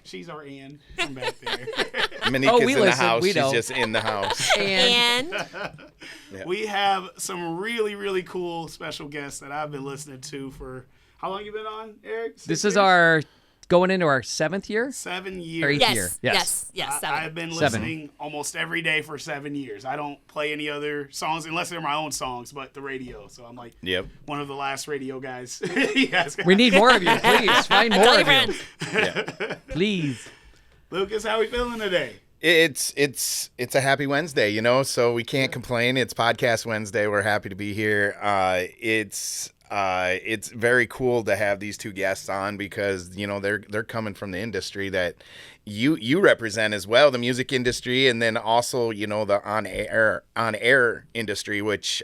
She's our Ann from back there. Monica's we in the listen. house. We She's know. just in the house. And We have some really, really cool special guests that I've been listening to for, how long you been on, Eric? This 6 is years? our going into our 7th year. 7 Or years. eighth year. yes. Seven. I've been 7. listening almost every day for 7 years. I don't play any other songs unless they're my own songs, but the radio. So I'm like one of the last radio guys. You guys got. We need more of you, please. Find more Tell of your you, friends. please. Lucas, how we feeling today? It's a happy Wednesday, so we can't complain. It's Podcast Wednesday. We're happy to be here. It's very cool to have these two guests on because they're coming from the industry that you represent as well, the music industry, and then also the on air industry, which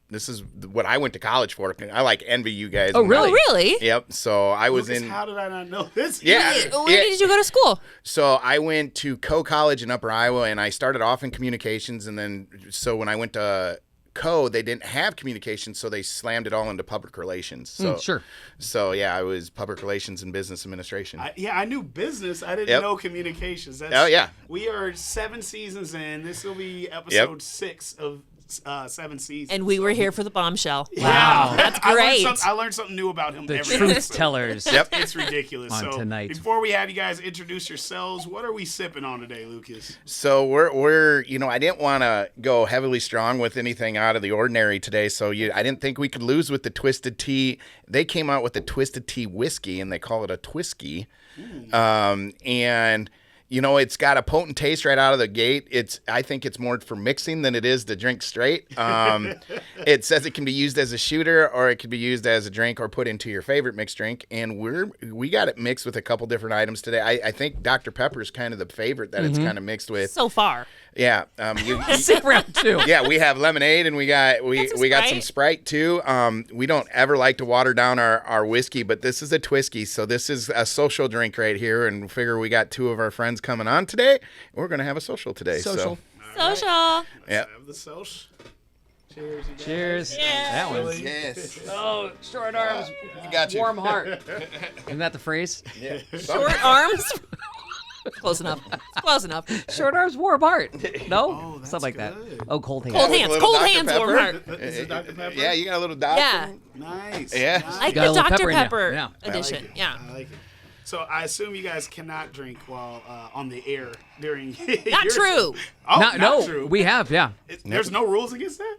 this is what I went to college for. I envy you guys. Oh, really? Oh, really? Yep. So I was Lucas, in. how did I not know this? Yeah. Where did you go to school? So I went to Coe College in Upper Iowa, and I started off in communications, and then when I went to Coe, they didn't have communications, so they slammed it all into public relations. So Sure. So I was public relations and business administration. I knew business. I didn't know communications. We are 7 seasons in. This will be episode 6 of 7 seasons. And we were here for the bombshell. Wow. That's great. I learned something new about him The every truth episode. tellers. Yep. It's ridiculous. On So tonight. before we have you guys introduce yourselves, what are we sipping on today, Lucas? So we're I didn't want to go heavily strong with anything out of the ordinary today. So I didn't think we could lose with the Twisted Tea. They came out with the Twisted Tea whiskey, and they call it a Twiskey. And it's got a potent taste right out of the gate. I think it's more for mixing than it is to drink straight. It says it can be used as a shooter, or it can be used as a drink, or put into your favorite mixed drink. And we got it mixed with a couple different items today. I think Dr. Pepper is kind of the favorite that it's kind of mixed with. So far. Yeah. Sit round 2. Yeah, we have lemonade, and we got some Sprite too. We don't ever like to water down our whiskey, but this is a Twiskey, so this is a social drink right here. And figure we got 2 of our friends coming on today. We're gonna have a social today. Social. Social. Yeah. Have the social. Cheers. You guys. Cheers. Yeah. That one. Yes. Oh, short arms, Got you. warm heart. Isn't that the phrase? Yeah. Short arms. Close enough. Close enough. Short arms, warm heart. No? Oh, that's Something like that. good. Oh, cold hands. Cold With a hands. little Cold Dr. hands, Pepper. warm heart. This is Dr. Pepper? Yeah, you got a little dot. Yeah. Nice. Yeah. Nice. Like Got a the little Dr. pepper in ya. Pepper Yeah. edition. Yeah. I like it. So I assume you guys cannot drink while on the air during. Not true. Oh, No, true. we have, yeah. There's no rules against that.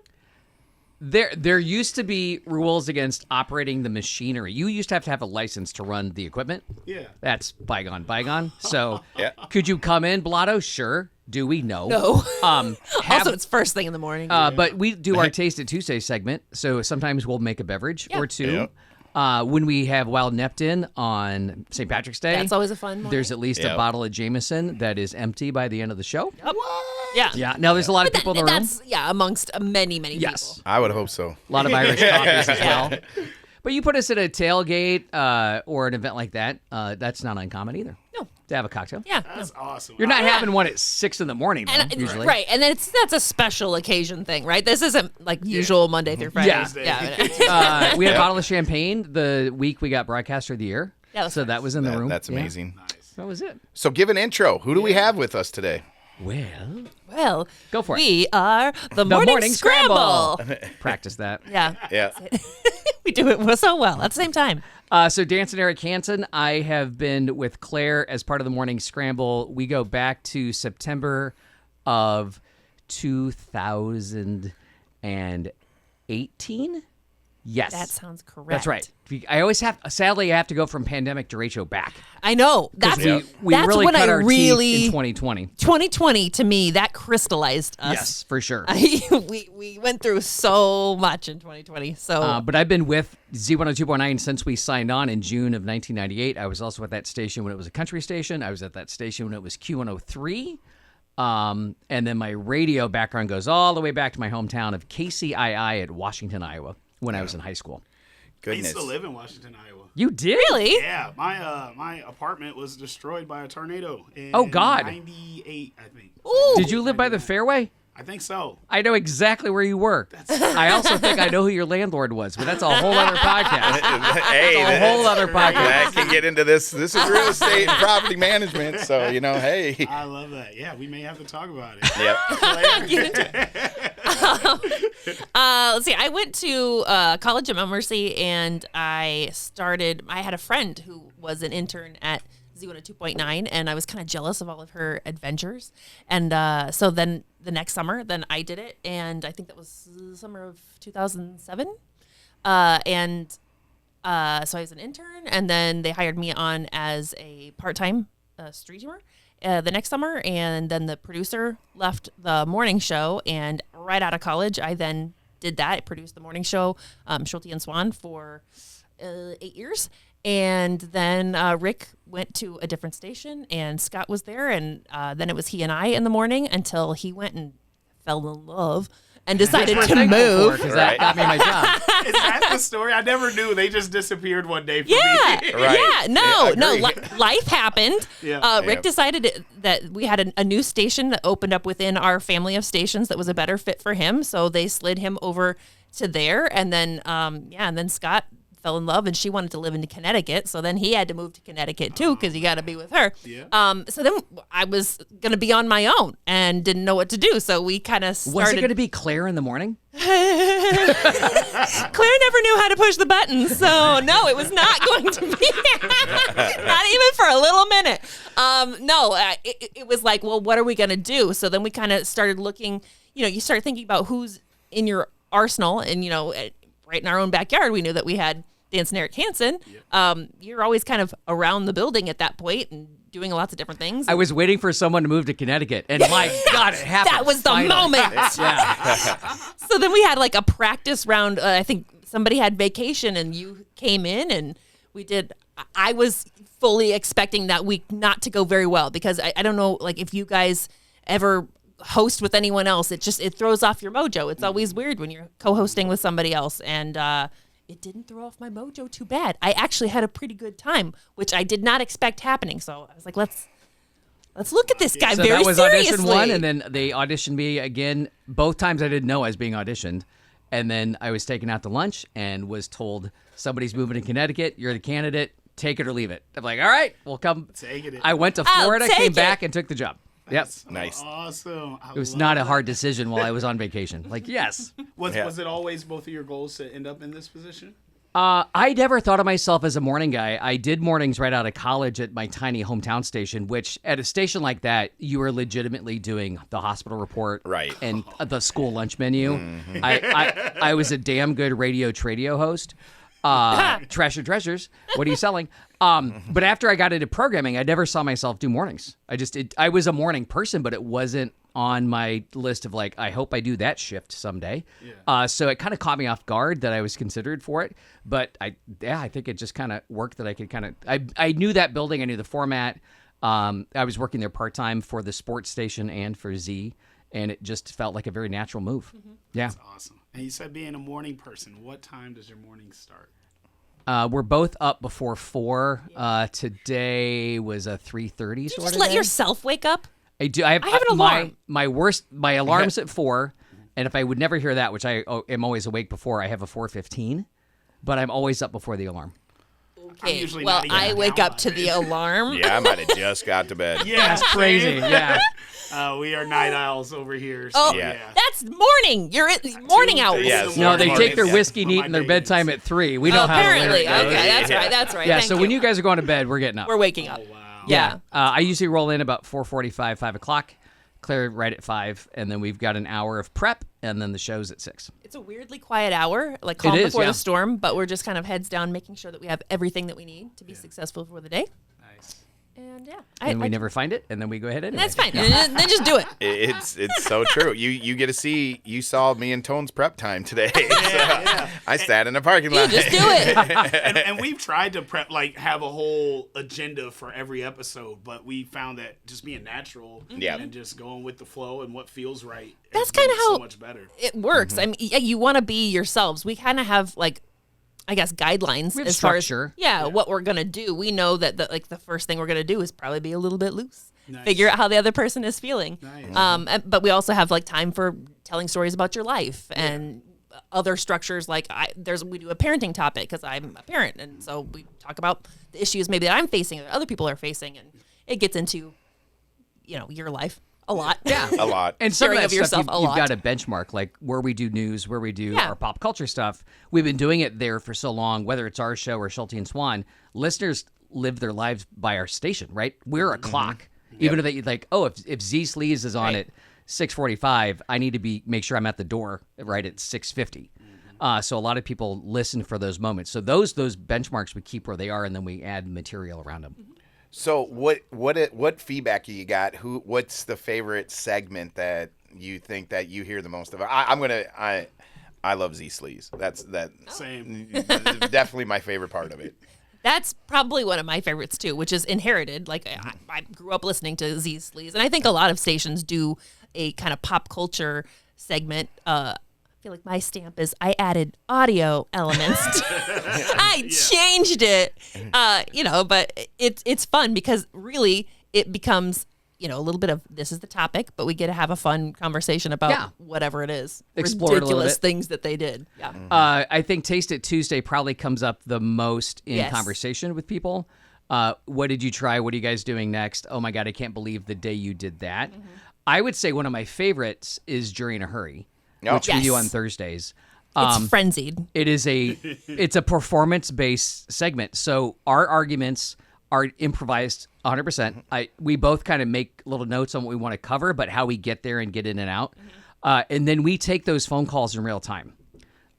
There used to be rules against operating the machinery. You used to have a license to run the equipment. Yeah. That's bygone. So, Yeah. could you come in, Blotto? Sure. Do we? No. No. Have- Also, it's first thing in the morning. but we do our Taste It Tuesday segment, so sometimes we'll make a beverage or two. Yeah. When we have Wild Neptune on St. Patrick's Day, That's always a fun morning. there's at least a Yeah. bottle of Jameson that is empty by the end of the show. Yeah. Yeah. Now, there's a lot of people in the room. That's, amongst many Yes. I would hope so. A lot of Irish coffees as well. But you put us at a tailgate or an event like that, that's not uncommon either. No. To have a cocktail. people. Yeah. That's awesome. You're not having one at 6 in the morning, though, And, usually. right, and then that's a special occasion thing, right? This isn't like usual Monday through Friday. We had a bottle of champagne the week we got Broadcaster of the Year. That was so that was in the room. That's Yeah. amazing. That was it. So give an intro. Who do we have with us today? Well, Go for it. We are the Morning Scramble. Practice that. Yeah, Yeah. we do it so well at the same time. So Dan and Eric Hansen, I have been with Claire as part of the Morning Scramble. We go back to September of 2018. Yes. That sounds correct. That's right. I always sadly, I have to go from pandemic deratio back. I know. That's We that's really when cut I our really teeth in 2020. 2020 to me that crystallized us. Yes, for sure. we went through so much in 2020. So But I've been with Z102.9 since we signed on in June of 1998. I was also at that station when it was a country station. I was at that station when it was Q103. And then my radio background goes all the way back to my hometown of KCII at Washington, Iowa, when I was in high school. I Goodness. used to live in Washington, Iowa. You did? really, Yeah, my apartment was destroyed by a tornado in Oh, God. 98, I think. Ooh. Did you live by the fairway? I think so. I know exactly where you work. I also think I know who your landlord was, but that's a whole other podcast. Hey, a whole other podcast. That can get into this. This is real estate and property management. So, hey. I love that. Yeah, we may have to talk about it. Yep. Let's see. I went to college at Mount Mercy, and I had a friend who was an intern at Z102.9, and I was kind of jealous of all of her adventures. And so then the next summer, then I did it, and I think that was the summer of 2007. So I was an intern, and then they hired me on as a part-time street humor the next summer, and then the producer left the morning show, and right out of college, I then did that. I produced the morning show, Schulte and Swan, for 8 years. And then Rick went to a different station, and Scott was there, and then it was he and I in the morning until he went and fell in love and decided to move. Because that got me my job. Is that the story? I never knew. They just disappeared one day for me. Right. Yeah, no. Life happened. Yeah. Rick decided that we had a new station that opened up within our family of stations that was a better fit for him, so they slid him over to there, and then and then Scott fell in love, and she wanted to live in Connecticut, so then he had to move to Connecticut too, because you got to be with her. Yeah. So then I was going to be on my own and didn't know what to do, so we kind of started. Was it going to be Claire in the morning? Claire never knew how to push the buttons, so no, it was not going to be. Not even for a little minute. It was like, well, what are we going to do? So then we kind of started looking, you start thinking about who's in your arsenal, and, right in our own backyard, we knew that we had Dance and Eric Hansen. You're always kind of around the building at that point and doing lots of different things. I was waiting for someone to move to Connecticut, and my God, it happened. That was the moment. So then we had like a practice round. I think somebody had vacation, and you came in, and we did. I was fully expecting that week not to go very well, because I don't know, like, if you guys ever host with anyone else, it throws off your mojo. It's always weird when you're co-hosting with somebody else, and it didn't throw off my mojo too bad. I actually had a pretty good time, which I did not expect happening. So I was like, let's look at this guy very seriously. So that was audition one, and then they auditioned me again. Both times I didn't know I was being auditioned, and then I was taken out to lunch and was told, somebody's moving to Connecticut, you're the candidate, take it or leave it. I'm like, all right, we'll come. Take it. I went to Florida, came back, and took the job. Yep. Nice. Awesome. It was not a hard decision while I was on vacation. Like, yes. Was it always both of your goals to end up in this position? I never thought of myself as a morning guy. I did mornings right out of college at my tiny hometown station, which at a station like that, you are legitimately doing the hospital report and the school lunch menu. Mm-hmm. I was a damn good radio tradio host. Trash or treasures. What are you selling? But after I got into programming, I never saw myself do mornings. I was a morning person, but it wasn't on my list of like, I hope I do that shift someday. Yeah. So it kind of caught me off guard that I was considered for it. But I think it just kind of worked that I could I knew that building. I knew the format. I was working there part-time for the sports station and for Z, and it just felt like a very natural move. Mm-hmm. Yeah. That's awesome. And you said being a morning person. What time does your morning start? We're both up before 4. Today was a 3:30 sort of day. Just let yourself wake up? I do. I have an alarm. My alarm's at 4, and if I would never hear that, which I am always awake before, I have a 4:15, but I'm always up before the alarm. Okay. Well, I wake up to the alarm. Yeah, I might have just got to bed. Yeah, that's crazy. Yeah. We are night owls over here. So yeah. That's morning. You're morning owls. Yes. No, they take their whiskey neat and their bedtime at 3. We know how to live. Apparently. Okay, that's right. Yeah, Thank so you. when you guys are going to bed, we're getting up. We're waking up. Oh, wow. Yeah. I usually roll in about 4:45, 5 o'clock. Claire right at 5, and then we've got an hour of prep, and then the show's at 6. It's a weirdly quiet hour, like calm before the storm, but we're just kind of heads down, making sure that we have everything that we need to be successful for the day. Nice. And and we never find it, and then we go ahead anyway. That's fine. Then just do it. It's so true. You get to see. You saw me and Tone's prep time today. I sat in the parking lot. You just do it. and we've tried to prep, like, have a whole agenda for every episode, but we found that just being natural and just going with the flow and what feels right. That's kind of how so much better. It works. Mm-hmm. I mean, you want to be yourselves. We kind of have like, I guess, guidelines as structure. Far as what we're gonna do. We know that the first thing we're gonna do is probably be a little bit loose, figure out how the other person is feeling. Nice. But we also have like time for telling stories about your life and other structures. Like we do a parenting topic because I'm a parent, and so we talk about the issues maybe that I'm facing or that other people are facing, and it gets into, your life a lot. Yeah, a lot. And some Sharing of that of stuff yourself a you've lot. got to benchmark, like where we do news, where we do our pop culture stuff. We've been doing it there for so long, whether it's our show or Schulte and Swan. Listeners live their lives by our station, right? We're a clock. Even if they like, if Z Sleaze is on at 6:45, I need to make sure I'm at the door right at 6:50. So a lot of people listen for those moments. So those benchmarks we keep where they are, and then we add material around them. So what feedback you got? What's the favorite segment that you think that you hear the most of? I love Z Sleaze. That's Same. definitely my favorite part of it. That's probably one of my favorites too, which is inherited. Like I grew up listening to Z Sleaze, and I think a lot of stations do a kind of pop culture segment. I feel like my stamp is I added audio elements. I changed it, but it's fun because really it becomes, a little bit of this is the topic, but we get to have a fun conversation about whatever it is. Explore it a little ridiculous bit. things that they did. Yeah. I think Taste It Tuesday probably comes up the most in conversation with people. What did you try? What are you guys doing next? Oh my God, I can't believe the day you did that. I would say one of my favorites is Jury in a Hurry, which we do on Thursdays. It's frenzied. It's a performance-based segment. So our arguments are improvised 100%. We both kind of make little notes on what we want to cover, but how we get there and get in and out. And then we take those phone calls in real time.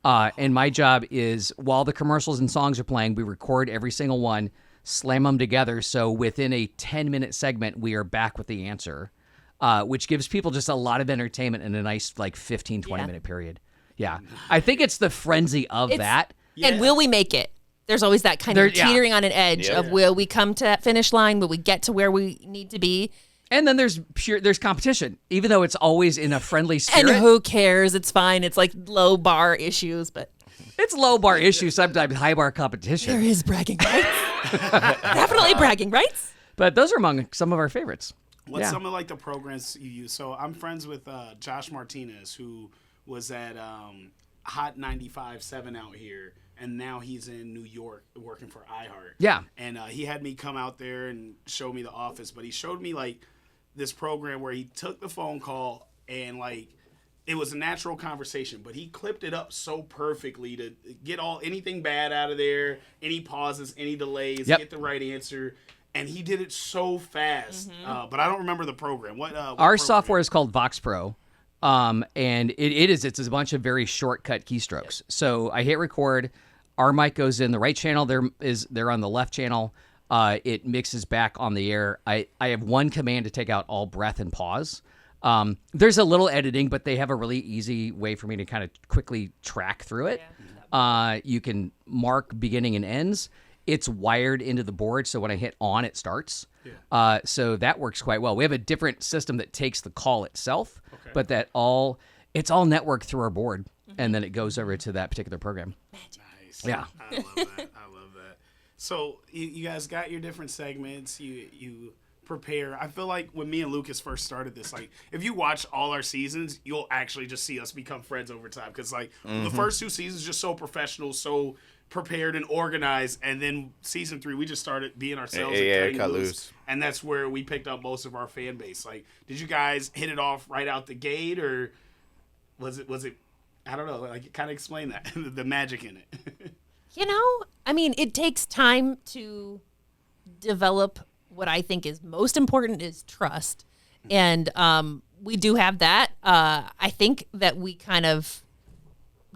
And my job is, while the commercials and songs are playing, we record every single one, slam them together. So within a 10-minute segment, we are back with the answer, which gives people just a lot of entertainment in a nice 15, 20-minute period. Yeah. I think it's the frenzy of that. And will we make it? There's always that kind of teetering on an edge of will we come to that finish line? Will we get to where we need to be? And then there's competition, even though it's always in a friendly spirit. And who cares? It's fine. It's like low bar issues, but it's low bar issues, sometimes high bar competition. There is bragging rights. Definitely bragging rights. But those are among some of our favorites. What's some of the programs you use? So I'm friends with Josh Martinez, who was at Hot 95.7 out here, and now he's in New York working for iHeart. Yeah. And he had me come out there and show me the office, but he showed me this program where he took the phone call and it was a natural conversation, but he clipped it up so perfectly to get anything bad out of there, any pauses, any delays, get the right answer. And he did it so fast. But I don't remember the program. What our program? software is called Vox Pro. And it's a bunch of very shortcut keystrokes. So I hit record, our mic goes in the right channel, they're on the left channel. It mixes back on the air. I have one command to take out all breath and pause. There's a little editing, but they have a really easy way for me to kind of quickly track through it. You can mark beginning and ends. It's wired into the board, so when I hit on, it starts. So that works quite well. We have a different system that takes the call itself, but it's all networked through our board, and then it goes over to that particular program. Nice. Yeah. I love that. So you guys got your different segments. You prepare. I feel like when me and Lucas first started this, if you watch all our seasons, you'll actually just see us become friends over time. Because the first two seasons just so professional, so prepared and organized, and then season 3 we just started being ourselves and cutting loose. And that's where we picked up most of our fan base. Did you guys hit it off right out the gate, or was it I don't know, kind of explain that the magic in it? It takes time to develop what I think is most important is trust, and we do have that. I think that we kind of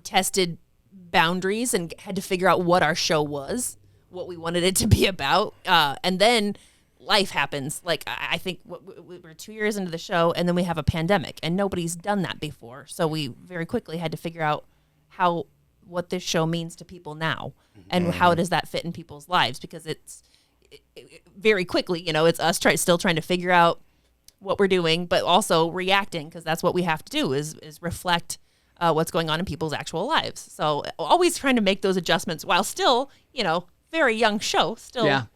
tested boundaries and had to figure out what our show was, what we wanted it to be about, and then life happens. I think we're 2 years into the show, and then we have a pandemic, and nobody's done that before, so we very quickly had to figure out what this show means to people now, and how does that fit in people's lives, because it's very quickly, it's us still trying to figure out what we're doing, but also reacting, because that's what we have to do is reflect what's going on in people's actual lives. So always trying to make those adjustments while still, very young show, still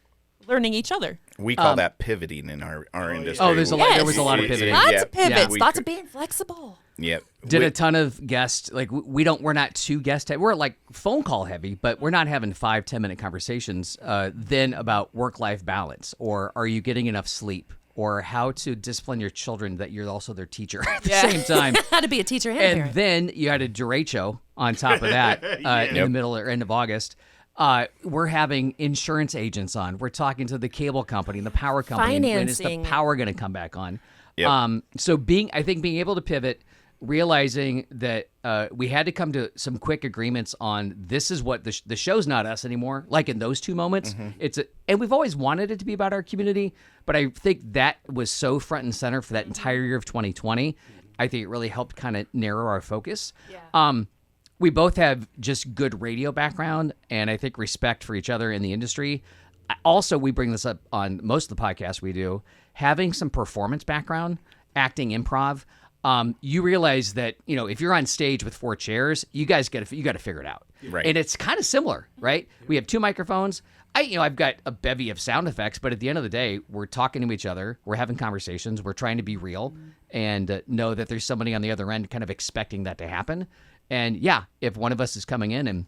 learning each other. We call that pivoting in our industry. Oh, there was a lot of Yes. pivoting. Lots Yeah. of pivots, We lots could- of being flexible. Yep. Did a ton of guest, like we're not too guest heavy. We're like phone call heavy, but we're not having 5-10 minute conversations then about work-life balance, or are you getting enough sleep, or how to discipline your children that you're also their teacher at the same time. How to be a teacher and, And parent. then you had a derecho on top of that in the middle or end of August. We're having insurance agents on. We're talking to the cable company, the power company. When is the Financing. power going to come back on? Yep. So I think being able to pivot, realizing that we had to come to some quick agreements on this is what the show's not us anymore. Like in those 2 moments, and we've always wanted it to be about our community, but I think that was so front and center for that entire year of 2020. I think it really helped kind of narrow our focus. Yeah. We both have just good radio background and I think respect for each other in the industry. Also, we bring this up on most of the podcasts we do, having some performance background, acting, improv. You realize that, if you're on stage with 4 chairs, you guys you got to figure it out. Right. And it's kind of similar, right? We have 2 microphones. I've got a bevy of sound effects, but at the end of the day, we're talking to each other. We're having conversations. We're trying to be real and know that there's somebody on the other end kind of expecting that to happen. And yeah, if one of us is coming in and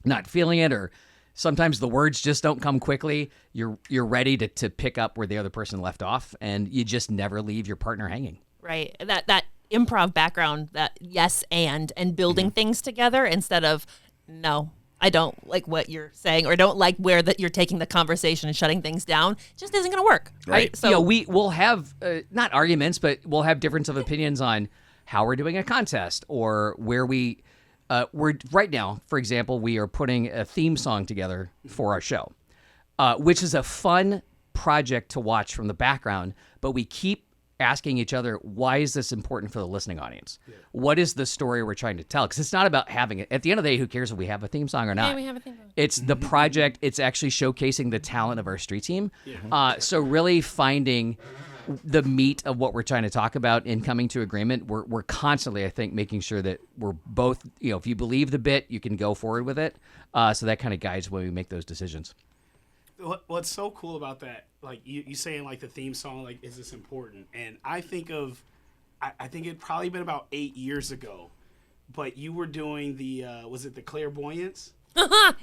not feeling it, or sometimes the words just don't come quickly, you're ready to pick up where the other person left off, and you just never leave your partner hanging. Right. That improv background, that yes and building things together instead of no, I don't like what you're saying, or don't like where that you're taking the conversation and shutting things down, just isn't going to work. Right. So we'll have not arguments, but we'll have difference of opinions on how we're doing a contest, or where we're right now, for example, we are putting a theme song together for our show, which is a fun project to watch from the background, but we keep asking each other, why is this important for the listening audience? Yeah. What is the story we're trying to tell? Because it's not about having it. At the end of the day, who cares if we have a theme song or not? yeah, we have a thing. It's the project. It's actually showcasing the talent of our street team. Yeah. So really finding the meat of what we're trying to talk about in coming to agreement. We're constantly, I think, making sure that we're both, if you believe the bit, you can go forward with it. So that kind of guides when we make those decisions. What's so cool about that, like you saying like the theme song, like, is this important? And I think it'd probably been about 8 years ago, but you were doing the, was it the Clairvoyance?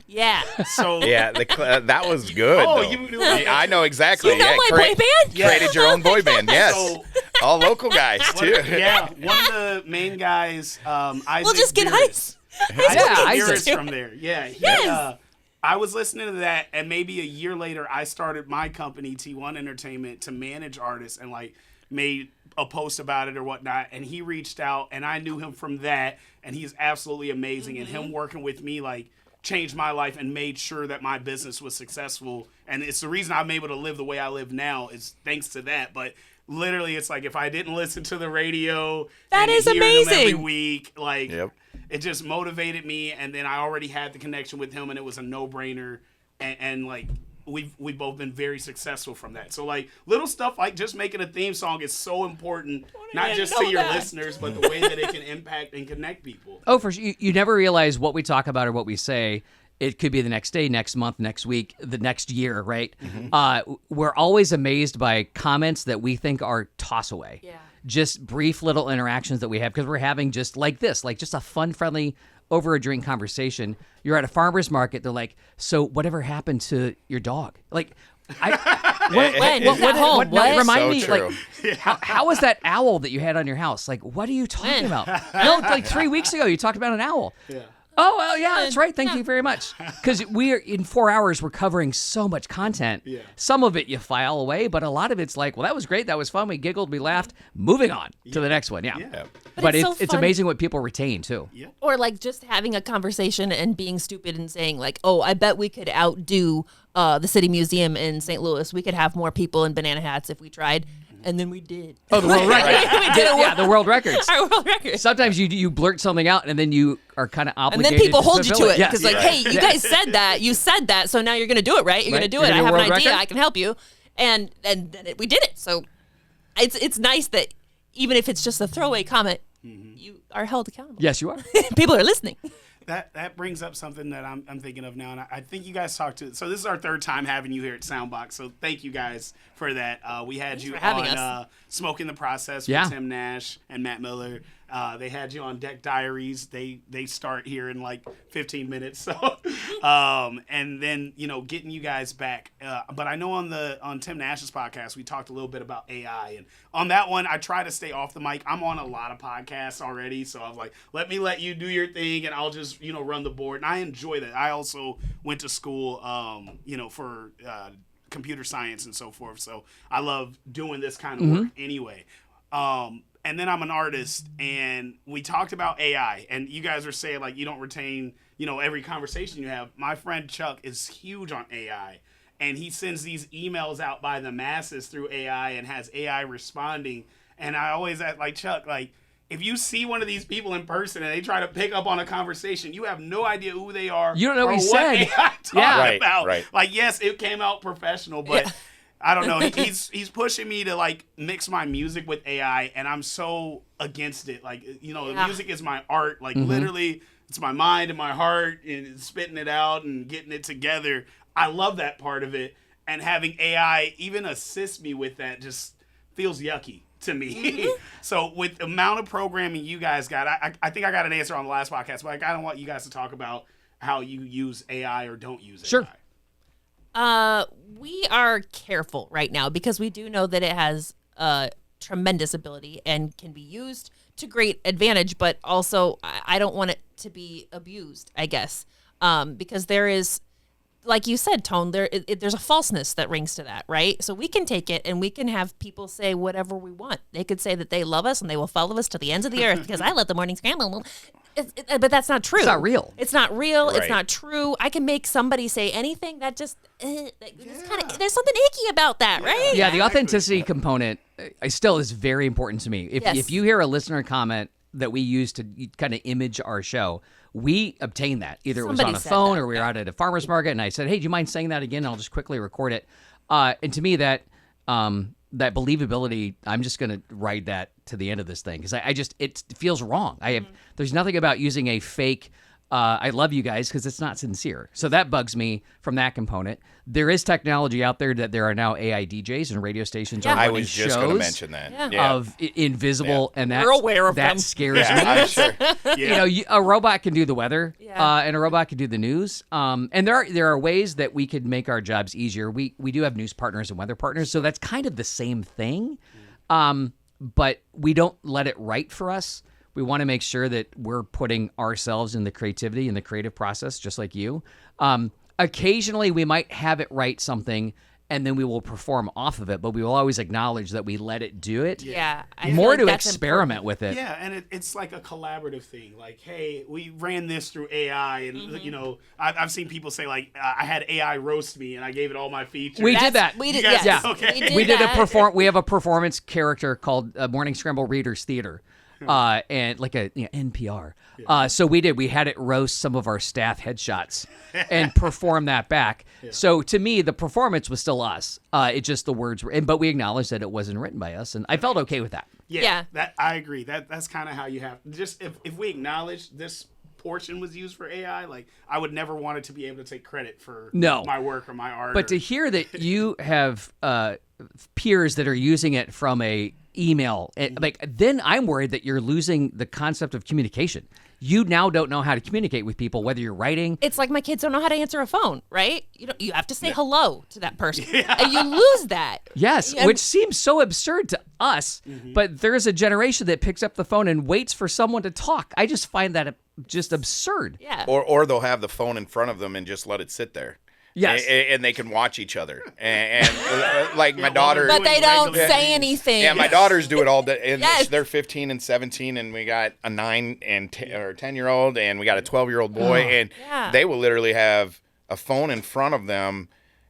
Yeah. So Yeah, that was good. Oh, though. you knew that? I know exactly. You know yeah, my boy band? Created your own boy band. Yes, So- all local guys too. Yeah, one of the main guys, Isaac We'll just get Beers. Isaac. Beers from there. Yeah. Yes. I was listening to that, and maybe a year later, I started my company, T1 Entertainment, to manage artists, and like made a post about it or whatnot. And he reached out, and I knew him from that, and he's absolutely amazing. And him working with me, like, changed my life and made sure that my business was successful. And it's the reason I'm able to live the way I live now is thanks to that. But literally, it's like if I didn't listen to the radio, That and is hear them every amazing. week, like. Yep. It just motivated me, and then I already had the connection with him, and it was a no-brainer. And like we've both been very successful from that. So like little stuff like just making a theme song is so important, not didn't just know to your that. listeners, but the way that it can impact and connect people. Oh, for sure. You never realize what we talk about or what we say. It could be the next day, next month, next week, the next year, right? We're always amazed by comments that we think are toss away. Yeah. Just brief little interactions that we have because we're having just like this, like just a fun, friendly, over a drink conversation. You're at a farmer's market. They're like, so whatever happened to your dog? Like, When? He's at home. What? Remind So me, true. like, how was that owl that you had on your house? Like, what are you talking When? about? No, like 3 weeks ago, you talked about an owl. Yeah. Oh, well, yeah, that's right. Thank you very much. Because we are in 4 hours, we're covering so much content. Yeah. Some of it you file away, but a lot of it's like, well, that was great. That was fun. We giggled, we laughed. Moving on to the next one. Yeah. Yeah. But it's so it's fun. amazing what people retain too. Yeah. Or like just having a conversation and being stupid and saying like, oh, I bet we could outdo the City Museum in St. Louis. We could have more people in banana hats if we tried. And then we did. Oh, the world record. We did a Yeah, the world records. our world record. Sometimes you blurt something out and then you are kind of And obligated. then people hold you fulfill to it Yes. because, like, hey, you guys said that. You said that, so now you're going to do it, right? You're Right. going to do You're it. I gonna have do an world idea. record? I can help you. And then we did it. So it's nice that even if it's just a throwaway comment, you are held accountable. Yes, you are. People are listening. That brings up something that I'm thinking of now, and I think you guys talked to. So this is our third time having you here at Soundbox. So thank you guys for that. We had you for having on us. Smoking the Process Yeah. with Tim Nash and Matt Miller. They had you on Deck Diaries. They start here in like 15 minutes. So, and then getting you guys back. But I know on Tim Nash's podcast we talked a little bit about AI, and on that one I try to stay off the mic. I'm on a lot of podcasts already, so I was like, let you do your thing, and I'll just run the board. And I enjoy that. I also went to school, for computer science and so forth. So I love doing this kind of work anyway. And then I'm an artist, and we talked about AI, and you guys were saying like you don't retain, every conversation you have. My friend Chuck is huge on AI, and he sends these emails out by the masses through AI and has AI responding. And I always ask, like, Chuck, like, if you see one of these people in person and they try to pick up on a conversation, you have no idea who they are. You don't know or what he what said. AI talked Right, about. right. Like, yes, it came out professional, but I don't know. He's pushing me to like mix my music with AI, and I'm so against it. Like, the music is my art. Like, literally, it's my mind and my heart, and spitting it out and getting it together. I love that part of it, and having AI even assist me with that just feels yucky to me. So with the amount of programming you guys got, I think I got an answer on the last podcast, but I kind of want you guys to talk about how you use AI or don't use AI. Sure. We are careful right now because we do know that it has tremendous ability and can be used to great advantage, but also I don't want it to be abused, I guess, because there is, like you said, Tone, there's a falseness that rings to that, right? So we can take it and we can have people say whatever we want. They could say that they love us and they will follow us to the ends of the earth because I love the morning scramble. But that's not true. It's not real. It's not real. Right. It's not true. I can make somebody say anything that just there's something icky about that, right? Yeah, the authenticity component still is very important to me. Yes. If you hear a listener comment that we use to kind of image our show, we obtain that. Either it was Somebody on a said phone that, or we were out at a farmer's market, and I said, hey, do you mind saying that again? And I'll just quickly record it. And to me, that believability, I'm just going to ride that to the end of this thing because it feels wrong. There's nothing about using a fake I love you guys because it's not sincere. So that bugs me from that component. There is technology out there that there are now AI DJs and radio stations are I running was just going to mention that. Yeah. of invisible, and that We're aware of that them. scares me. I'm sure. A robot can do the weather, Yeah. and a robot can do the news. And there are ways that we could make our jobs easier. We do have news partners and weather partners, so that's kind of the same thing. But we don't let it write for us. We want to make sure that we're putting ourselves in the creativity and the creative process, just like you. Occasionally, we might have it write something, and then we will perform off of it, but we will always acknowledge that we let it do it. Yeah. I feel More like to that's experiment important. with it. Yeah, and it's like a collaborative thing. Like, hey, we ran this through AI, and I've seen people say like, I had AI roast me, and I gave it all my features. We did that. We did, You guys- yes. Yeah. Okay. We did that. we have a performance character called Morning Scramble Readers Theater, and like a NPR. So we had it roast some of our staff headshots and perform that back. So to me, the performance was still us. It just the words were, but we acknowledged that it wasn't written by us, and I felt okay with that. Yeah, that I agree. That's kind of how you have just if we acknowledge this portion was used for AI, like I would never want it to be able to take credit for my work or my art. But to hear that you have peers that are using it from a email, then I'm worried that you're losing the concept of communication. You now don't know how to communicate with people, whether you're writing. It's like my kids don't know how to answer a phone, right? You have to say hello to that person, and you lose that. Yes, And- which seems so absurd to us, but there's a generation that picks up the phone and waits for someone to talk. I just find that just absurd. Yeah. Or they'll have the phone in front of them and just let it sit there. Yes. And they can watch each other. And like my daughter. But they don't regular say things. anything. Yeah, my daughters do it all day. And Yes. they're 15 and 17, and we got a 9 and 10-year-old, and we got a 12-year-old boy, and Yeah. they will literally have a phone in front of them.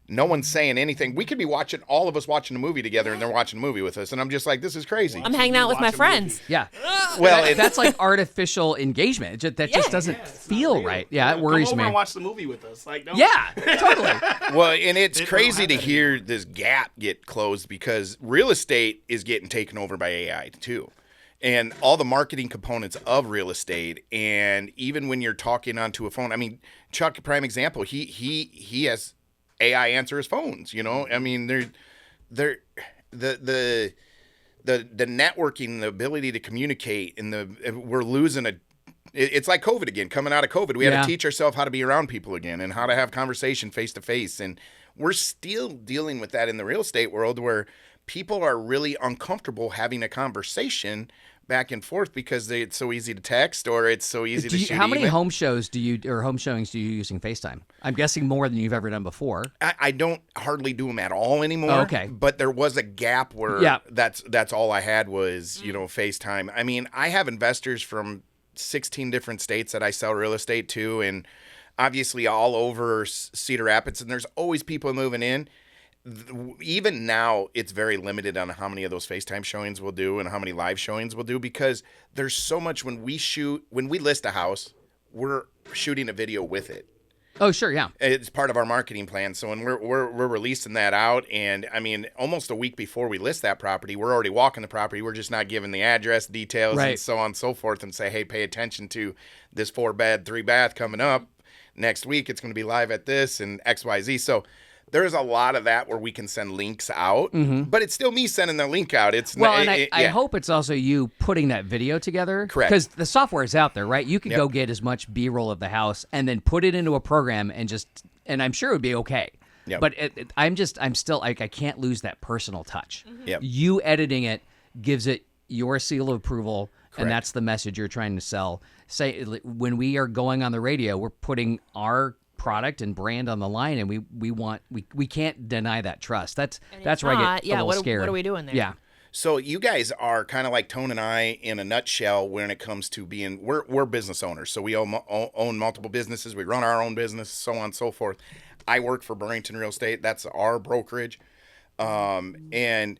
No one's saying anything. We could be watching, all of us watching a movie together, and they're watching a movie with us, and I'm just like, this is crazy. I'm hanging out with my Watch a friends. Yeah. Well, That's like artificial engagement. That just doesn't feel right. Yeah, it worries Come over me. and watch the movie with us. Like, don't, Yeah, totally. well, and it's They don't crazy have to that hear this gap get closed because real estate is getting taken over by AI too. and all the marketing components of real estate. And even when you're talking onto a phone, I mean, Chuck, prime example, he has AI answer his phones, you know? I mean, the networking, the ability to communicate, and we're losing it's like COVID again, coming out of COVID. We had to teach ourselves how to be around people again and how to have conversation face to face. And we're still dealing with that in the real estate world, where people are really uncomfortable having a conversation back and forth because it's so easy to text, or it's so easy to shoot How many email. home showings do you do using FaceTime? I'm guessing more than you've ever done before. I don't hardly do them at all anymore. Oh, okay. But there was a gap where that's all I had was, FaceTime. I mean, I have investors from 16 different states that I sell real estate to, and obviously all over Cedar Rapids, and there's always people moving in. Even now, it's very limited on how many of those FaceTime showings we'll do and how many live showings we'll do, because there's so much. When we list a house, we're shooting a video with it. Oh, sure, yeah. It's part of our marketing plan. So when we're releasing that out, and I mean, almost a week before we list that property, we're already walking the property. We're just not giving the address details and so on and so forth, and say, hey, pay attention to this 4-bed, 3-bath coming up next week. It's going to be live at this and XYZ. So there's a lot of that where we can send links out, but it's still me sending the link out. I hope it's also you putting that video together. Correct. Because the software is out there, right? You could go get as much B-roll of the house and then put it into a program and I'm sure it would be okay. Yep. But I'm still like, I can't lose that personal touch. Yep. You editing it gives it your seal of approval, and that's the message you're trying to sell. Say, when we are going on the radio, we're putting our product and brand on the line, and we can't deny that trust. That's where I get a little scared. What are we doing there? Yeah. So you guys are kind of like Tone and I in a nutshell when it comes to being, we're business owners. So we own multiple businesses. We run our own business, so on and so forth. I work for Burrington Real Estate. That's our brokerage. And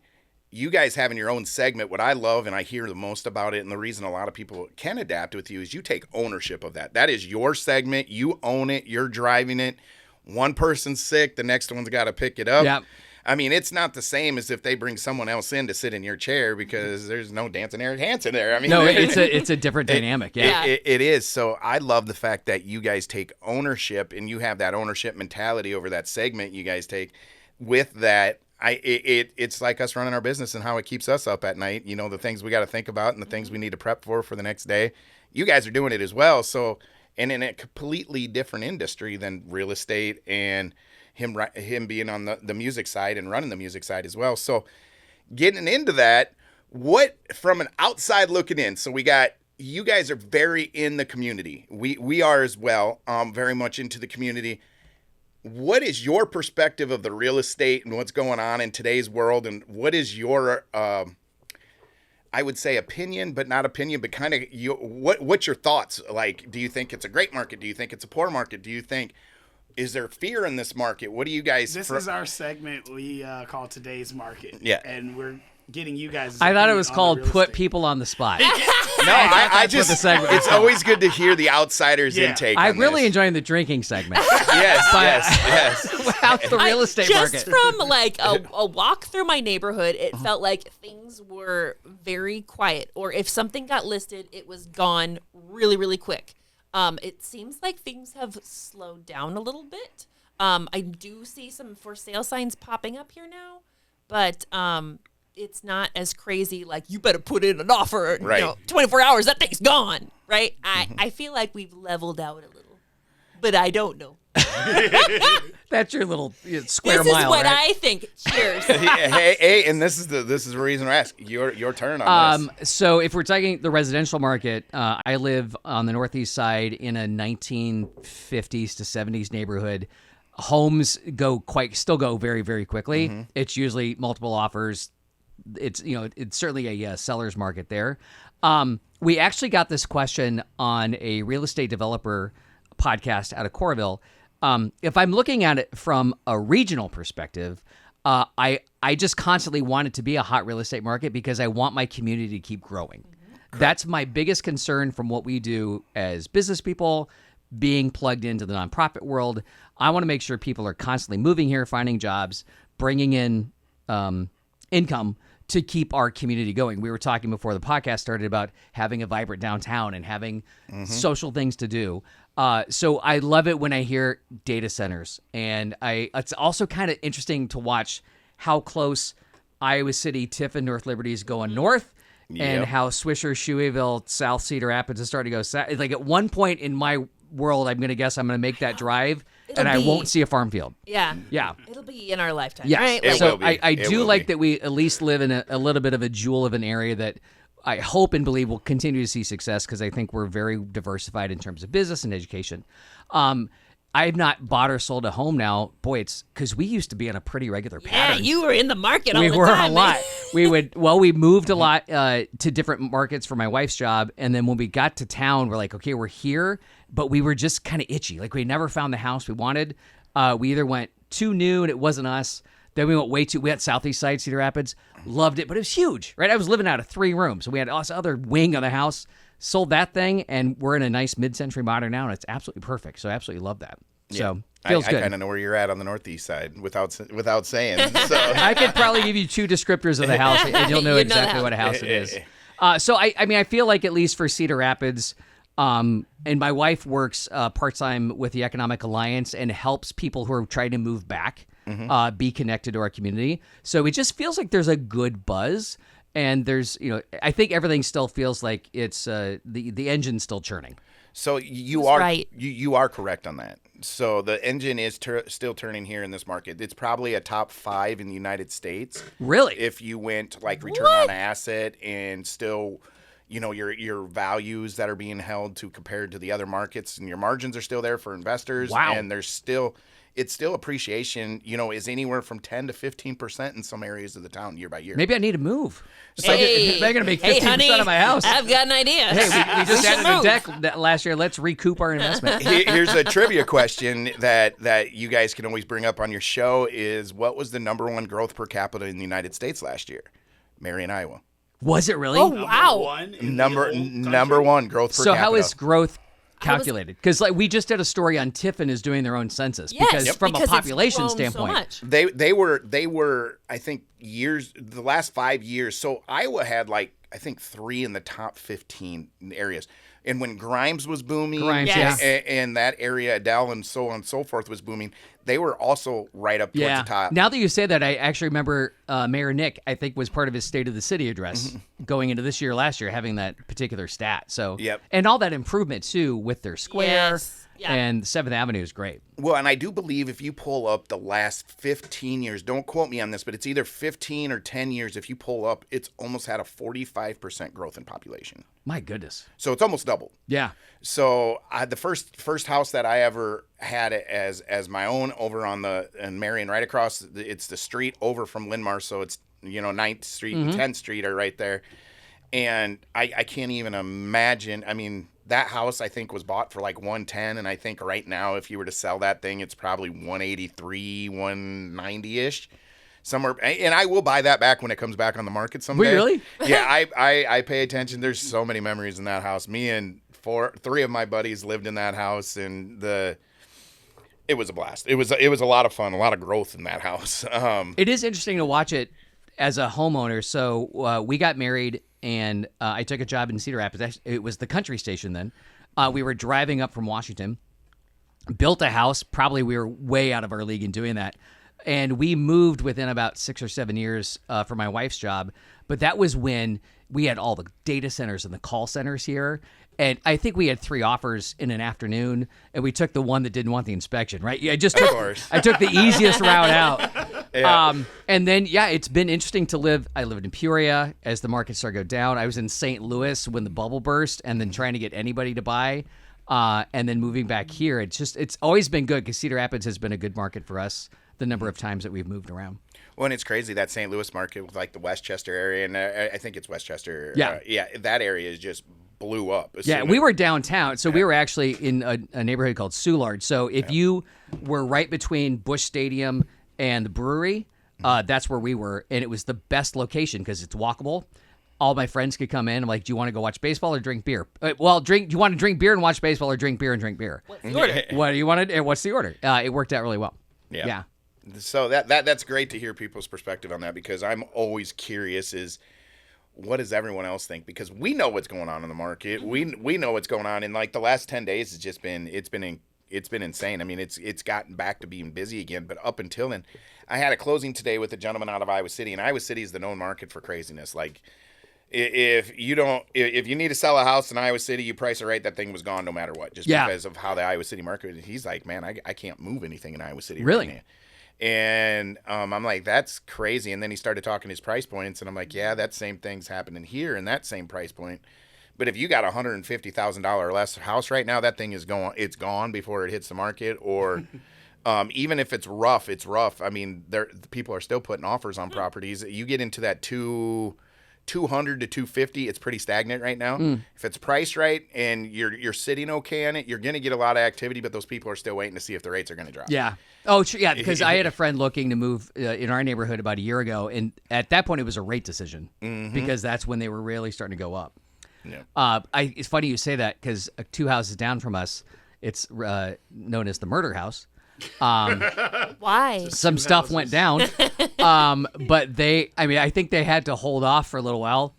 you guys having your own segment, what I love and I hear the most about it, and the reason a lot of people can adapt with you, is you take ownership of that. That is your segment. You own it. You're driving it. One person's sick, the next one's got to pick it up. Yep. I mean, it's not the same as if they bring someone else in to sit in your chair, because there's no dancing Eric Hansen there. I mean, No, it's a different dynamic. Yeah. It is. So I love the fact that you guys take ownership, and you have that ownership mentality over that segment you guys take. With that, it's like us running our business and how it keeps us up at night. You know, the things we got to think about and the things we need to prep for the next day. You guys are doing it as well. So, and in a completely different industry than real estate, and him being on the music side and running the music side as well. So getting into that, what, from an outside looking in, so you guys are very in the community. We are as well, very much into the community. What is your perspective of the real estate and what's going on in today's world? And what is your, I would say opinion, but not opinion, but kind of what's your thoughts? Like, do you think it's a great market? Do you think it's a poor market? Is there fear in this market? What do you guys... This is our segment we call Today's Market. Yeah. And we're getting you guys... I thought it was called Put People on the Spot. No, I just... the segment It's always good to hear the outsider's intake I'm on really this. enjoying the drinking segment. Yes. Without the real estate just market. from like a walk through my neighborhood, it felt like things were very quiet, or if something got listed, it was gone really, really quick. It seems like things have slowed down a little bit. I do see some for sale signs popping up here now, but it's not as crazy. Like, you better put in an offer. Right. 24 hours, that thing's gone. Right. I feel like we've leveled out a little, but I don't know. That's your little square This mile, is what right? I think. Cheers. hey, and this is the reason we're asking. Your turn on this. So if we're talking the residential market, I live on the northeast side in a 1950s to 70s neighborhood. Homes still go very, very quickly. Mm-hmm. It's usually multiple offers. It's certainly a seller's market there. We actually got this question on a real estate developer podcast out of Coralville. If I'm looking at it from a regional perspective, I just constantly want it to be a hot real estate market because I want my community to keep growing. Mm-hmm. That's my biggest concern from what we do as business people, being plugged into the nonprofit world. I want to make sure people are constantly moving here, finding jobs, bringing in income to keep our community going. We were talking before the podcast started about having a vibrant downtown and having social things to do. So I love it when I hear data centers, and it's also kind of interesting to watch how close Iowa City, Tiffin, North Liberty is going north, and how Swisher, Shoeyville, South Cedar Rapids is starting to go south. Like at one point in my world, I'm going to guess I'm going to make that drive, and I won't see a farm field. Yeah. Yeah. It'll be in our lifetime. Yes. Right? It So will be. I It do will like be. that we at least live in a little bit of a jewel of an area that I hope and believe will continue to see success, because I think we're very diversified in terms of business and education. I've not bought or sold a home now. Boy, it's because we used to be on a pretty regular Yeah, pattern. you were in the market all We the were time. a lot. man. We moved a lot to different markets for my wife's job, and then when we got to town, we're like, okay, we're here, but we were just kind of itchy. Like we never found the house we wanted. We either went too new and it wasn't us. Then we went southeast side, Cedar Rapids, loved it, but it was huge, right? I was living out of 3 rooms, so we had this other wing of the house. Sold that thing, and we're in a nice mid-century modern now, and it's absolutely perfect. So I absolutely love that. So feels I good. kind of know where you're at on the northeast side without saying. So I could probably give you 2 descriptors of the house, and you'll know You know exactly the what a house it is. So I mean, I feel like at least for Cedar Rapids, and my wife works part-time with the Economic Alliance and helps people who are trying to move back be connected to our community. So it just feels like there's a good buzz, and there's, I think everything still feels like it's the engine's still churning. So you Who's are right? you are correct on that. So the engine is still turning here in this market. It's probably a top 5 in the United States. Really? If you went like return on asset and still, your values that are being held to compared to the other markets, and your margins are still there for investors. Wow. And it's still appreciation, is anywhere from 10 to 15% in some areas of the town year by year. Maybe I need to move. Hey, If I'm going to make 15% hey, honey, of my house. I've got an idea. Hey, we just should added a move. deck last year. Let's recoup our investment. Here's a trivia question that you guys can always bring up on your show is, what was the number 1 growth per capita in the United States last year? Marion, Iowa. Was it really? Oh, wow. Number 1 growth per So capita. how is growth calculated? Because we just did a story on Tiffin is doing their own census. Yes, because from a because it's population grown so standpoint. much. They were I think the last 5 years. So Iowa had I think 3 in the top 15 areas. And when Grimes was booming, Yes. and that area, Adele and so on and so forth was booming, they were also right up towards the top. Now that you say that, I actually remember Mayor Nick, I think, was part of his State of the City address going into this year, last year, having that particular stat. So, Yep. And all that improvement, too, with their square. Yes. Yeah. And 7th Avenue is great. Well, and I do believe if you pull up the last 15 years, don't quote me on this, but it's either 15 or 10 years. If you pull up, it's almost had a 45% growth in population. My goodness. So it's almost doubled. Yeah. So the first house that I ever had as my own over in Marion, right across, it's the street over from Linmar. So it's, 9th Street and 10th Street are right there. And I can't even imagine. I mean, that house I think was bought for like 110, and I think right now if you were to sell that thing, it's probably 183, 190-ish. Somewhere, and I will buy that back when it comes back on the market someday. Really? Yeah, I pay attention. There's so many memories in that house. Me and 3 of my buddies lived in that house, and it was a blast. It was a lot of fun, a lot of growth in that house. It is interesting to watch it as a homeowner. So we got married, and I took a job in Cedar Rapids. It was the country station then. We were driving up from Washington, built a house. Probably we were way out of our league in doing that. And we moved within about 6 or 7 years for my wife's job. But that was when we had all the data centers and the call centers here. And I think we had 3 offers in an afternoon, and we took the one that didn't want the inspection, right? Yeah, I took the easiest route out. Yeah. And then, it's been interesting to live. I lived in Peoria as the market started to go down. I was in St. Louis when the bubble burst, and then trying to get anybody to buy, and then moving back here. It's always been good because Cedar Rapids has been a good market for us the number of times that we've moved around. Well, and it's crazy, that St. Louis market with like the Westchester area, and I think it's Westchester. Yeah. That area is just blew up. Yeah, we were downtown, so we were actually in a neighborhood called Soulard. So if you were right between Busch Stadium and the brewery, that's where we were, and it was the best location because it's walkable. All my friends could come in. I'm like, do you want to go watch baseball or drink beer? Do you want to drink beer and watch baseball or drink beer and drink beer? What's the order? What do you want to? What's the order? It worked out really well. Yeah. So that's great to hear people's perspective on that, because I'm always curious is what does everyone else think? Because we know what's going on in the market. We know what's going on, and like the last 10 days has just been it's been insane. I mean, it's gotten back to being busy again, but up until then, I had a closing today with a gentleman out of Iowa City, and Iowa City is the known market for craziness. Like if you need to sell a house in Iowa City, you price it right, that thing was gone no matter what, just because of how the Iowa City market is. He's like, man, I can't move anything in Iowa City Really? right now. And I'm like, that's crazy. And then he started talking his price points, and I'm like, yeah, that same thing's happening here in that same price point. But if you got a $150,000 or less house right now, that thing is it's gone before it hits the market. Or even if it's rough, it's rough. I mean, people are still putting offers on properties. You get into that 200 to 250, it's pretty stagnant right now. If it's priced right and you're sitting okay on it, you're going to get a lot of activity, but those people are still waiting to see if the rates are going to drop. Yeah. Oh, yeah, because I had a friend looking to move in our neighborhood about a year ago, and at that point it was a rate decision because that's when they were really starting to go up. Yeah. It's funny you say that because 2 houses down from us, it's known as the murder house. Why? Some stuff went down, but I think they had to hold off for a little while,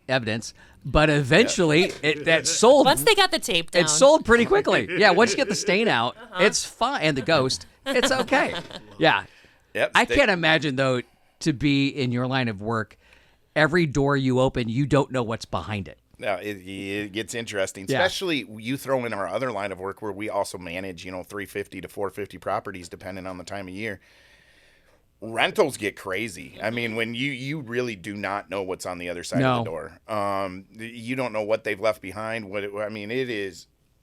evidence. But eventually, that sold. Once they got the tape down, it sold pretty quickly. Yeah, once you get the stain out, it's fine, and the ghost, it's okay. Yeah. Yep, I can't imagine though to be in your line of work. Every door you open, you don't know what's behind it. No, it gets interesting, Yeah. especially you throw in our other line of work where we also manage, 350 to 450 properties depending on the time of year. Rentals get crazy. I mean, when you really do not know what's on the other side of the door. You don't know what they've left behind.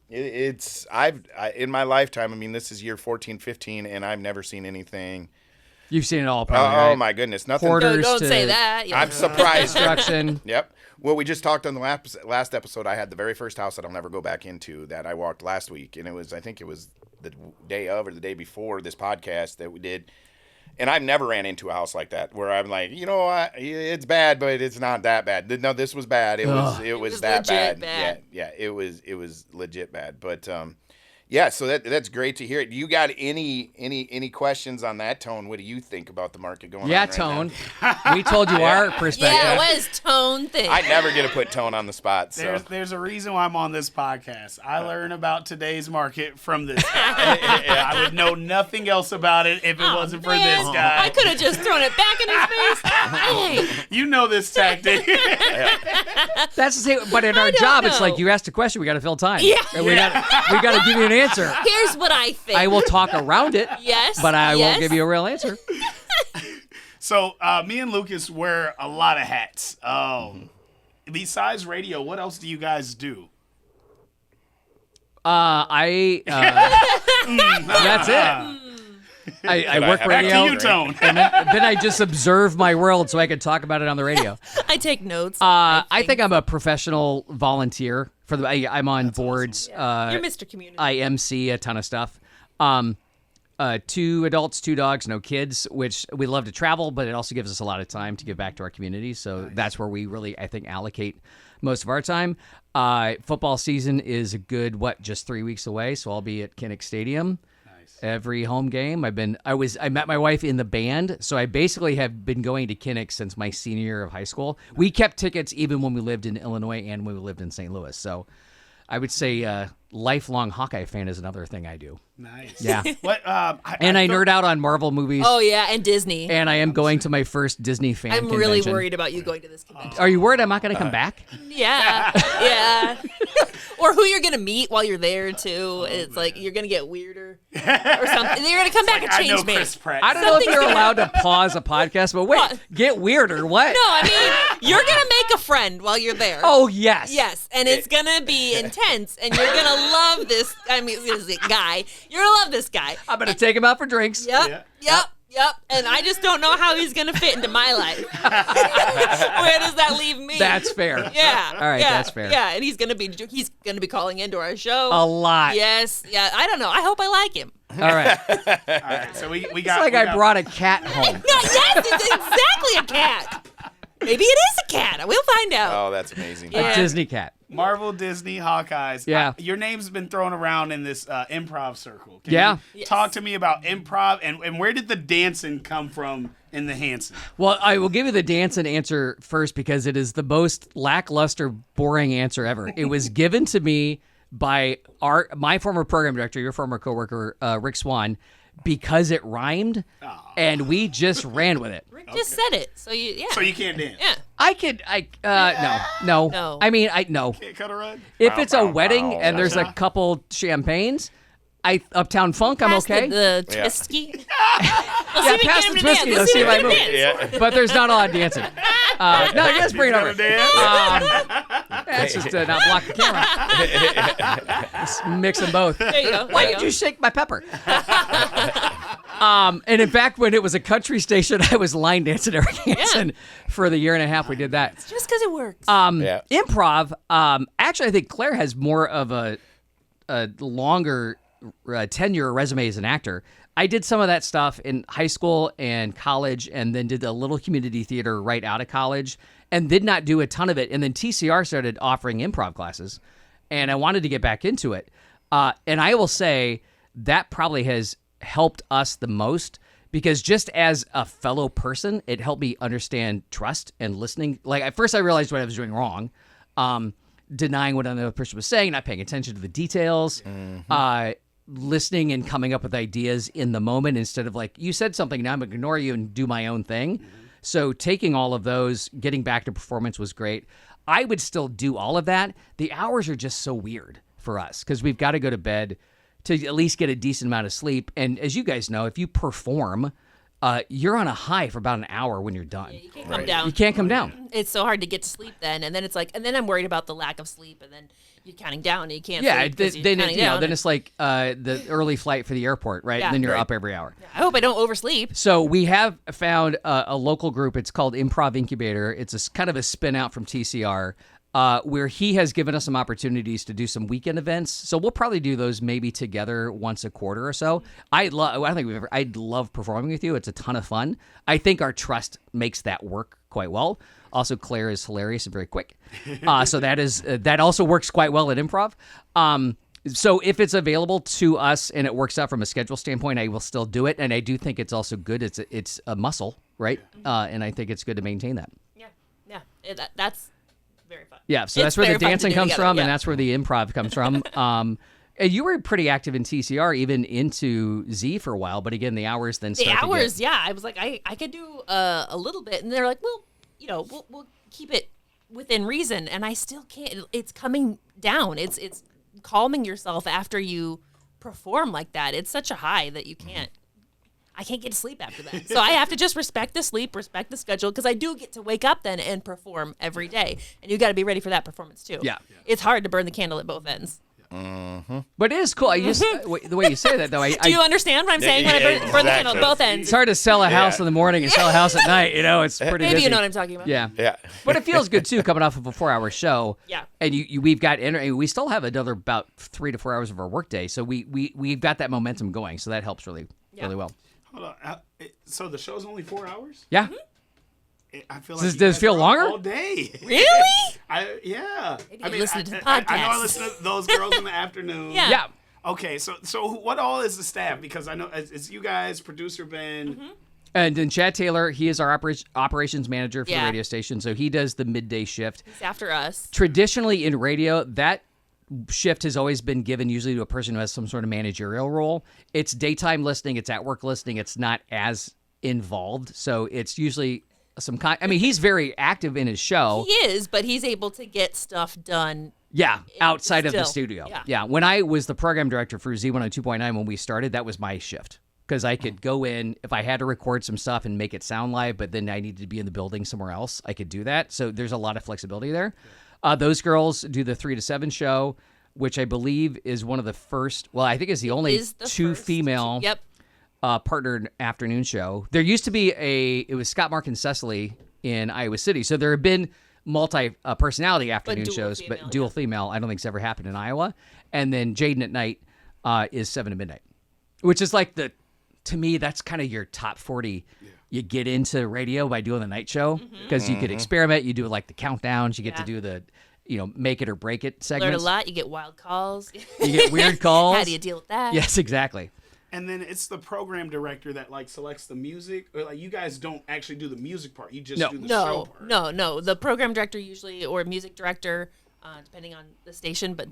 In my lifetime, I mean, this is year 14, 15, and I've never seen anything. You've seen it all, probably. Oh right? my goodness, nothing. Hoarders don't to say that. I'm surprised. Construction. Yep. Well, we just talked on the last episode. I had the very first house that I'll never go back into that I walked last week, and I think it was the day of or the day before this podcast that we did. And I've never ran into a house like that where I'm like, it's bad, but it's not that bad. No, this was bad. It was that bad. Yeah, it was legit bad. But yeah, so that's great to hear it. You got any questions on that, Tone? What do you think about the market going on right Tone. now? We told you our perspective. Yeah, what is Tone think? I never get to put Tone on the spot. So There's a reason why I'm on this podcast. I learn about today's market from this guy. I would know nothing else about it if it wasn't for this guy. I could have just thrown it back in his face. Hey. You know this tactic. That's the same. But in our don't job, it's know. like you asked a question, we got to fill time. Yeah. And we got to give you an answer. Here's what I think. I will talk around it. Yes. But I yes. won't give you a real answer. So me and Lucas wear a lot of hats. Besides radio, what else do you guys do? That's it. I work have radio. Back to you, Tone. And then I just observe my world so I can talk about it on the radio. I take notes. I think I'm a professional volunteer for I'm on boards. You're Mr. Community. I MC a ton of stuff. 2 adults, 2 dogs, no kids, which we love to travel, but it also gives us a lot of time to give back to our community. So that's where we really, I think, allocate most of our time. Football season is a good, just 3 weeks away. So I'll be at Kinnick Stadium. Every home game. I met my wife in the band, so I basically have been going to Kinnick since my senior year of high school. We kept tickets even when we lived in Illinois and when we lived in St. Louis. So I would say lifelong Hawkeye fan is another thing I do. Nice. Yeah. What? I nerd out on Marvel movies. Oh, yeah, and Disney. And I am going to my first Disney fan I'm convention. really worried about you going to this convention. Are you worried I'm not going to come back? Yeah. Yeah. Or who you're going to meet while you're there, too. It's like you're going to get weirder or something. You're going to come back and I know change me. Chris Pratt. I don't know if you're allowed to pause a podcast, but wait, get weirder. What? No, I mean, you're going to make a friend while you're there. Oh, yes. Yes, and it's going to be intense, and you're going to love this. I mean, this guy. You're going to love this guy. I'm going to take him out for drinks. Yep. And I just don't know how he's going to fit into my life. Where does that leave me? That's fair. Yeah. All right, yeah, that's fair. Yeah, and he's going to be calling into our show. A lot. Yes. Yeah, I don't know. I hope I like him. All right. All right, so we got. It's like I brought a cat home. No, yes, it's exactly a cat. Maybe it is a cat. We'll find out. Oh, that's amazing. Yeah. A Disney cat. Marvel, Disney, Hawkeyes. Yeah. Your name's been thrown around in this improv circle. Can Yeah. you talk to me about improv and where did the dancing come from in the Hanson? Well, I will give you the dancing answer first because it is the most lackluster, boring answer ever. It was given to me by my former program director, your former coworker, Rick Swan, because it rhymed, and we just ran with it. Rick just said it. So you can't dance. Yeah. No. I mean, no. Can't cut a run? If it's a wedding and there's a couple champagnes, Uptown Funk, I'm okay. The Twiskey. Yeah, pass the Twiskey. Let's see if I move. Yeah. But there's not a lot of dancing. No, you just bring it over. That's just to not block the camera. Just mix them both. There you go. Why did you shake my pepper? And in fact, when it was a country station, I was line dancing every Hanson for the year and a half we did that. Just because it works. Improv, actually, I think Claire has more of a longer tenure resume as an actor. I did some of that stuff in high school and college, and then did a little community theater right out of college, and did not do a ton of it. And then TCR started offering improv classes, and I wanted to get back into it. And I will say that probably has helped us the most, because just as a fellow person, it helped me understand trust and listening. Like, at first I realized what I was doing wrong, denying what another person was saying, not paying attention to the details, listening and coming up with ideas in the moment instead of like, you said something, now I'm going to ignore you and do my own thing. So taking all of those, getting back to performance was great. I would still do all of that. The hours are just so weird for us because we've got to go to bed to at least get a decent amount of sleep. And as you guys know, if you perform, you're on a high for about an hour when you're done. You can't come down. You can't come down. It's so hard to get to sleep then. And then it's like, and then I'm worried about the lack of sleep. And then you're counting down and you can't Yeah, sleep 'cause then, you're counting you know, down. then it's like the early flight for the airport, right? Yeah. Then you're Right. up every hour. I hope I don't oversleep. So we have found a local group. It's called Improv Incubator. It's a kind of a spin out from TCR, where he has given us some opportunities to do some weekend events. So we'll probably do those maybe together once a quarter or so. I love performing with you. It's a ton of fun. I think our trust makes that work quite well. Also, Claire is hilarious and very quick. So that also works quite well at improv. So if it's available to us and it works out from a schedule standpoint, I will still do it. And I do think it's also good. It's a muscle, right? And I think it's good to maintain that. Yeah. That's very fun. Yeah, so It's that's where the very fun to dancing do comes together, from, yeah. and that's where the improv comes from. And you were pretty active in TCR, even into Z for a while, but again, the hours then The start hours, to get... I was like, I could do a little bit, and they're like, well, we'll keep it within reason, and I still can't. It's coming down. It's calming yourself after you perform like that. It's such a high that you can't. I can't get to sleep after that. So I have to just respect the sleep, respect the schedule, because I do get to wake up then and perform every day, and you got to be ready for that performance too. Yeah. It's hard to burn the candle at both ends. But it is cool. I just the way you say that, though, Do you understand what I'm saying when I burn the candle at both ends? it's hard to sell a house in the morning and sell a house at night. You know, it's pretty Maybe busy. you know what I'm talking about. Yeah. Yeah. But it feels good, too, coming off of a 4-hour show. Yeah. And we've got we still have another about 3 to 4 hours of our workday, so we've got that momentum going, so that helps really well. Hold on. So the show's only 4 hours? Yeah. I feel Does like you it guys feel are up longer? all day. Really? Yeah. Maybe you listen to the I know I podcast. listen to those girls in the afternoon. Yeah. Yeah. Okay, so what all is the staff? Because I know it's you guys, producer Ben. And then Chad Taylor, he is our operations manager for the Yeah. radio station, so he does the midday shift. It's after us. Traditionally in radio, that shift has always been given usually to a person who has some sort of managerial role. It's daytime listening, it's at work listening, it's not as involved, so it's usually some kind. I mean, he's very active in his show. He is, but he's able to get stuff done. Yeah, outside of the Still, studio. yeah. When I was the program director for Z102.9 when we started, that was my shift. Because I could go in, if I had to record some stuff and make it sound live, but then I needed to be in the building somewhere else, I could do that. So there's a lot of flexibility there. Those girls do the 3 to 7 show, which I believe is one of the first, well, I think it's the only Is the two first- female Yep. partnered afternoon show. There used to be it was Scott, Mark, and Cecily in Iowa City. So there have been multi-personality afternoon dual shows, female, but dual female, I don't think it's ever happened in Iowa. And then Jaden at night is 7 to midnight, which is like to me, that's kind of your top 40 you get into radio by doing the night show because you could experiment. You do like the countdowns. You get to do the, make it or break it segments. Learn a lot. You get wild calls. You get weird calls. How do you deal with that? Yes, exactly. And then it's the program director that like selects the music. Or like you guys don't actually do the music part. You just do the show part. No. The program director usually, or music director, depending on the station, but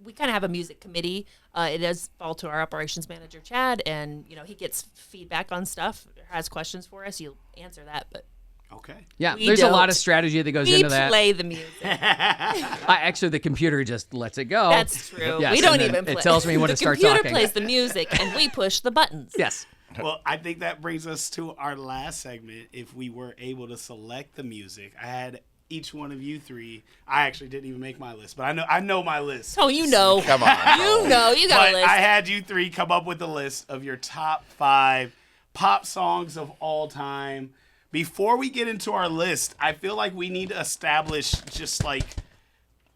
we kind of have a music committee. It does fall to our operations manager, Chad, and he gets feedback on stuff, has questions for us. You'll answer that, but Okay. Yeah, We there's a lot don't. of strategy that goes we into that. play the music. Actually, the computer just lets it go. That's true. Yes, we don't and then even play. it tells me when to start The computer talking. plays the music, and we push the buttons. Yes. Well, I think that brings us to our last segment. If we were able to select the music, I had each one of you three. I actually didn't even make my list, but I know my list. Oh, you know. Come on. You know. You got But a list. I had you three come up with a list of your top 5 pop songs of all time. Before we get into our list, I feel like we need to establish just like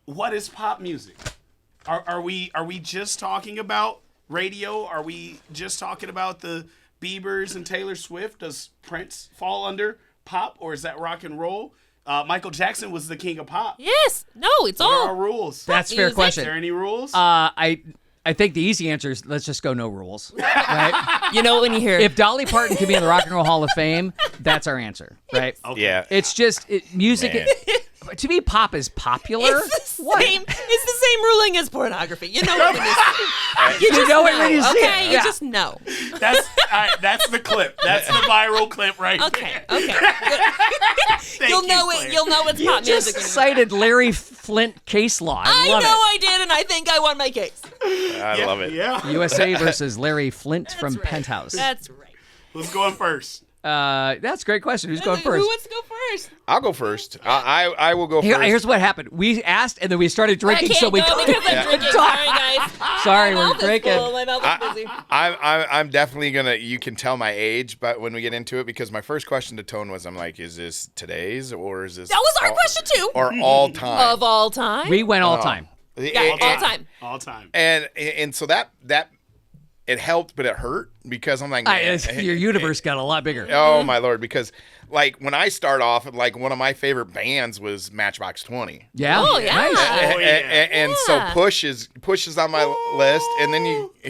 what is pop music? Are we just talking about radio? Are we just talking about the Biebers and Taylor Swift? Does Prince fall under pop, or is that rock and roll? Michael Jackson was the king of pop. Yes. No, it's What are our all. rules? That's a fair music. Is question. there any rules? I think the easy answer is let's just go no rules. Right? You know when you hear If Dolly Parton can be in the Rock and Roll Hall of Fame, that's our answer, right? Okay. Yeah. It's just music. Man. To me, pop is popular. it's the same. It's the same ruling as pornography. You know it when you see it. You know it when you see Okay, it. you Yeah. just know. That's the clip. That's the viral clip right Okay, there. okay. Thank You'll you, know Claire. it. You'll know it's pop Just music. when you- cited Larry Flint case law. I I love know it. I did, and I think I won my case. I love it. Yeah. USA versus Larry Flint from right. Penthouse. That's right. Who's going first? That's a great question. Who's going Who first? wants to go first? I'll go first. I will go first. Here's what happened. We asked, and then we started drinking, I can't so we go because I'm drinking. Sorry, guys. Sorry, My we're mouth is drinking. full. My mouth is busy. I'm definitely gonna. You can tell my age, but when we get into it, because my first question to Tone was, I'm like, is this today's or is this That was our question too. or all time? Of all time. We went all time. Yeah, all time. All time. And so that it helped, but it hurt because I'm like, man, Your universe got a lot bigger. oh my lord, because like when I start off, like one of my favorite bands was Matchbox 20. Yeah. Oh, yeah. Nice. Oh, yeah. And so Yeah. Push is on my list, and then you. Do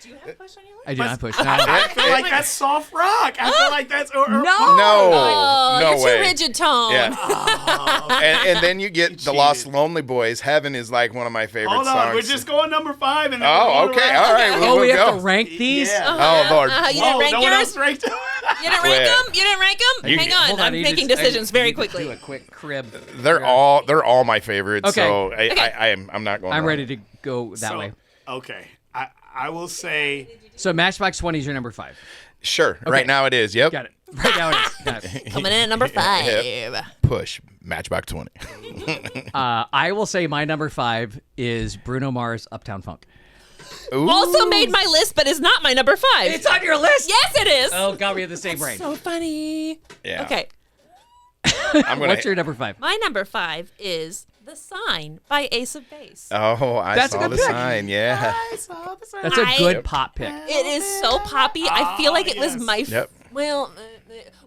you have push on your list? I do not push. I feel like that's soft rock. I feel like that's or No. No, Oh, no you're way. too rigid, Tone. Yeah. and then you get the Lost Lonely Boys. Heaven is like one of my favorite Hold songs. on, we're just going number 5 and then Oh, we're going okay, around. all right. Oh, We'll we have go. to rank these? Yeah. Oh Lord. You didn't Whoa, rank no one yours? else ranked. You didn't rank Yeah. them? You didn't rank them? You- Hang on. Hold on, I'm I need making to- decisions I very need to quickly. Do a quick crib. They're all my favorites. Okay. So Okay. I'm not going. I'm wrong. ready to go that way. Okay. I will say So Matchbox 20 is your number 5. Sure. Right now it is. Yep. Got it. Right now it is. Got it. Coming in at number 5. Push Matchbox 20. I will say my number 5 is Bruno Mars, Uptown Funk. Ooh. Also made my list, but is not my number 5. It's on your list? Yes, it is. Oh, God, we have the same brain. So funny. Yeah. Okay. I'm gonna. What's your number 5? My number 5 is The Sign by Ace of Base. Oh, I That's a saw good the pick. sign. Yeah. That's a I- good pop pick. It is so poppy. I feel like it was yes. my Yep.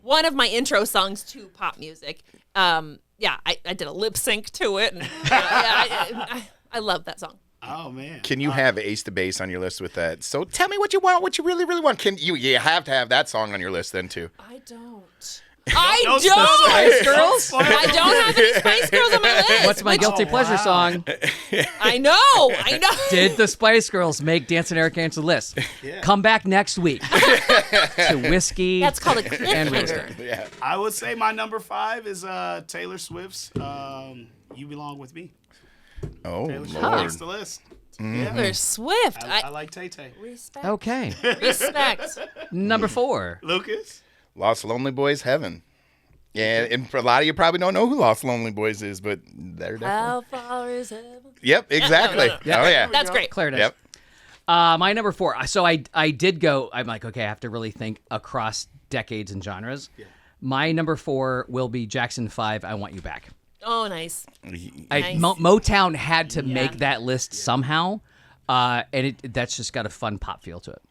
one of my intro songs to pop music. Yeah, I did a lip sync to it, and I love that song. oh man. Can you have Ace the Bass on your list with that? So tell me what you want, what you really, really want. Can you have to have that song on your list then too? I don't. No Spice I don't. Girls? I don't have any Spice Girls on my list. What's my guilty pleasure song? I know. Did the Spice Girls make Dancing Eric Hansen list? Come back next week to Whiskey. That's called a and cliffhanger. Roasted. Yeah. I would say my number 5 is Taylor Swift's You Belong With Me. Oh Taylor Swift Lord. makes the list. Taylor Swift. I like Tay Tay. Respect. Okay. Respect. Number 4. Lucas? Lost Lonely Boys Heaven. Yeah, and for a lot of you probably don't know who Lost Lonely Boys is, but they're definitely. How far is heaven? Yep, exactly. Oh yeah. That's great. Claire does. Yep. My number 4. So I did go. I'm like, okay, I have to really think across decades and genres. Yeah. My number 4 will be Jackson 5. I Want You Back. Oh, nice. Nice. Motown had to make that list somehow, and that's just got a fun pop feel to it.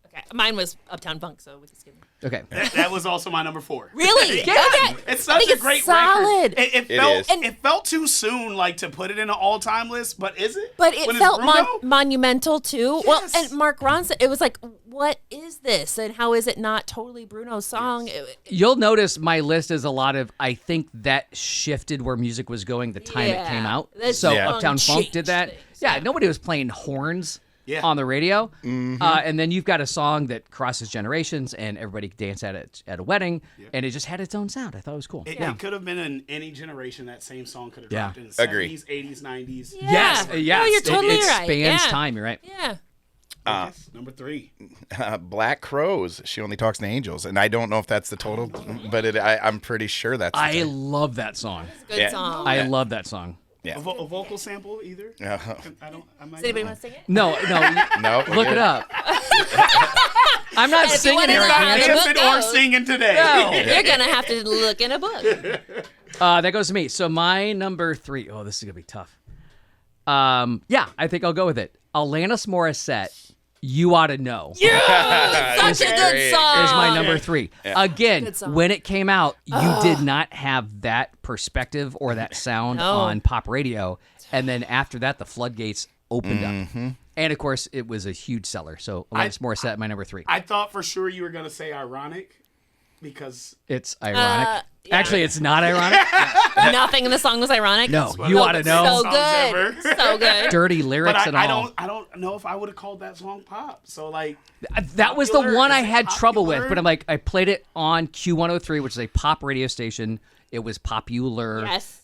Okay. Mine was Uptown Funk, so we can skip it. Okay. That was also my number 4. Really? Yeah. Okay. It's such a great solid. record. It is. felt too soon, like, to put it in an all-time list, but is it? But it When it's felt Bruno? monumental too. Well, Yes. and Mark Ronson, it was like, what is this? And how is it not totally Bruno's song? You'll notice my list is a lot of, I think that shifted where music was going the time it came out. That So song Uptown Funk did changed that. things. Yeah, nobody was playing horns Yeah. on the radio. And then you've got a song that crosses generations and everybody could dance at it at a wedding. And it just had its own sound. I thought it was cool. It could have been in any generation. That same song could have Yeah. dropped in the Agree. 70s, 80s, 90s. Yes. No, Yes. you're totally it right. spans Yeah. time. You're right. Yeah. Lucas, number 3. Black Crows. She only talks to angels, and I don't know if that's the total, but I'm pretty sure that's. The I total. love that song. It's a good Yeah. song. I love that song. Yeah. A vocal sample either? I might Does anybody want to sing it? No, No. look it up. I'm not And if you singing wanna here. know Not how the Candace. book dancing or goes. singing today. No. You're going to have to look in a book. That goes to me. So my number 3. Oh, this is gonna be tough. Yeah, I think I'll go with it. Alanis Morissette. You ought to know. Yeah, such a good Great. song. Is my number 3. Again, Good song. when it came out, you did not have that perspective or that sound No. on pop radio. And then after that, the floodgates opened up. And of course, it was a huge seller. So Alanis Morissette, my number 3. I thought for sure you were going to say ironic because It's ironic. yeah. Actually, it's not ironic. Nothing in the song was ironic. No, you ought to know. So Songs good. ever. So good. Dirty lyrics but and I all. don't know if I would have called that song pop. So like That was the Popular? one I Is it had trouble with, popular? but I'm like, I played it on Q103, which is a pop radio station. It was popular. Yes.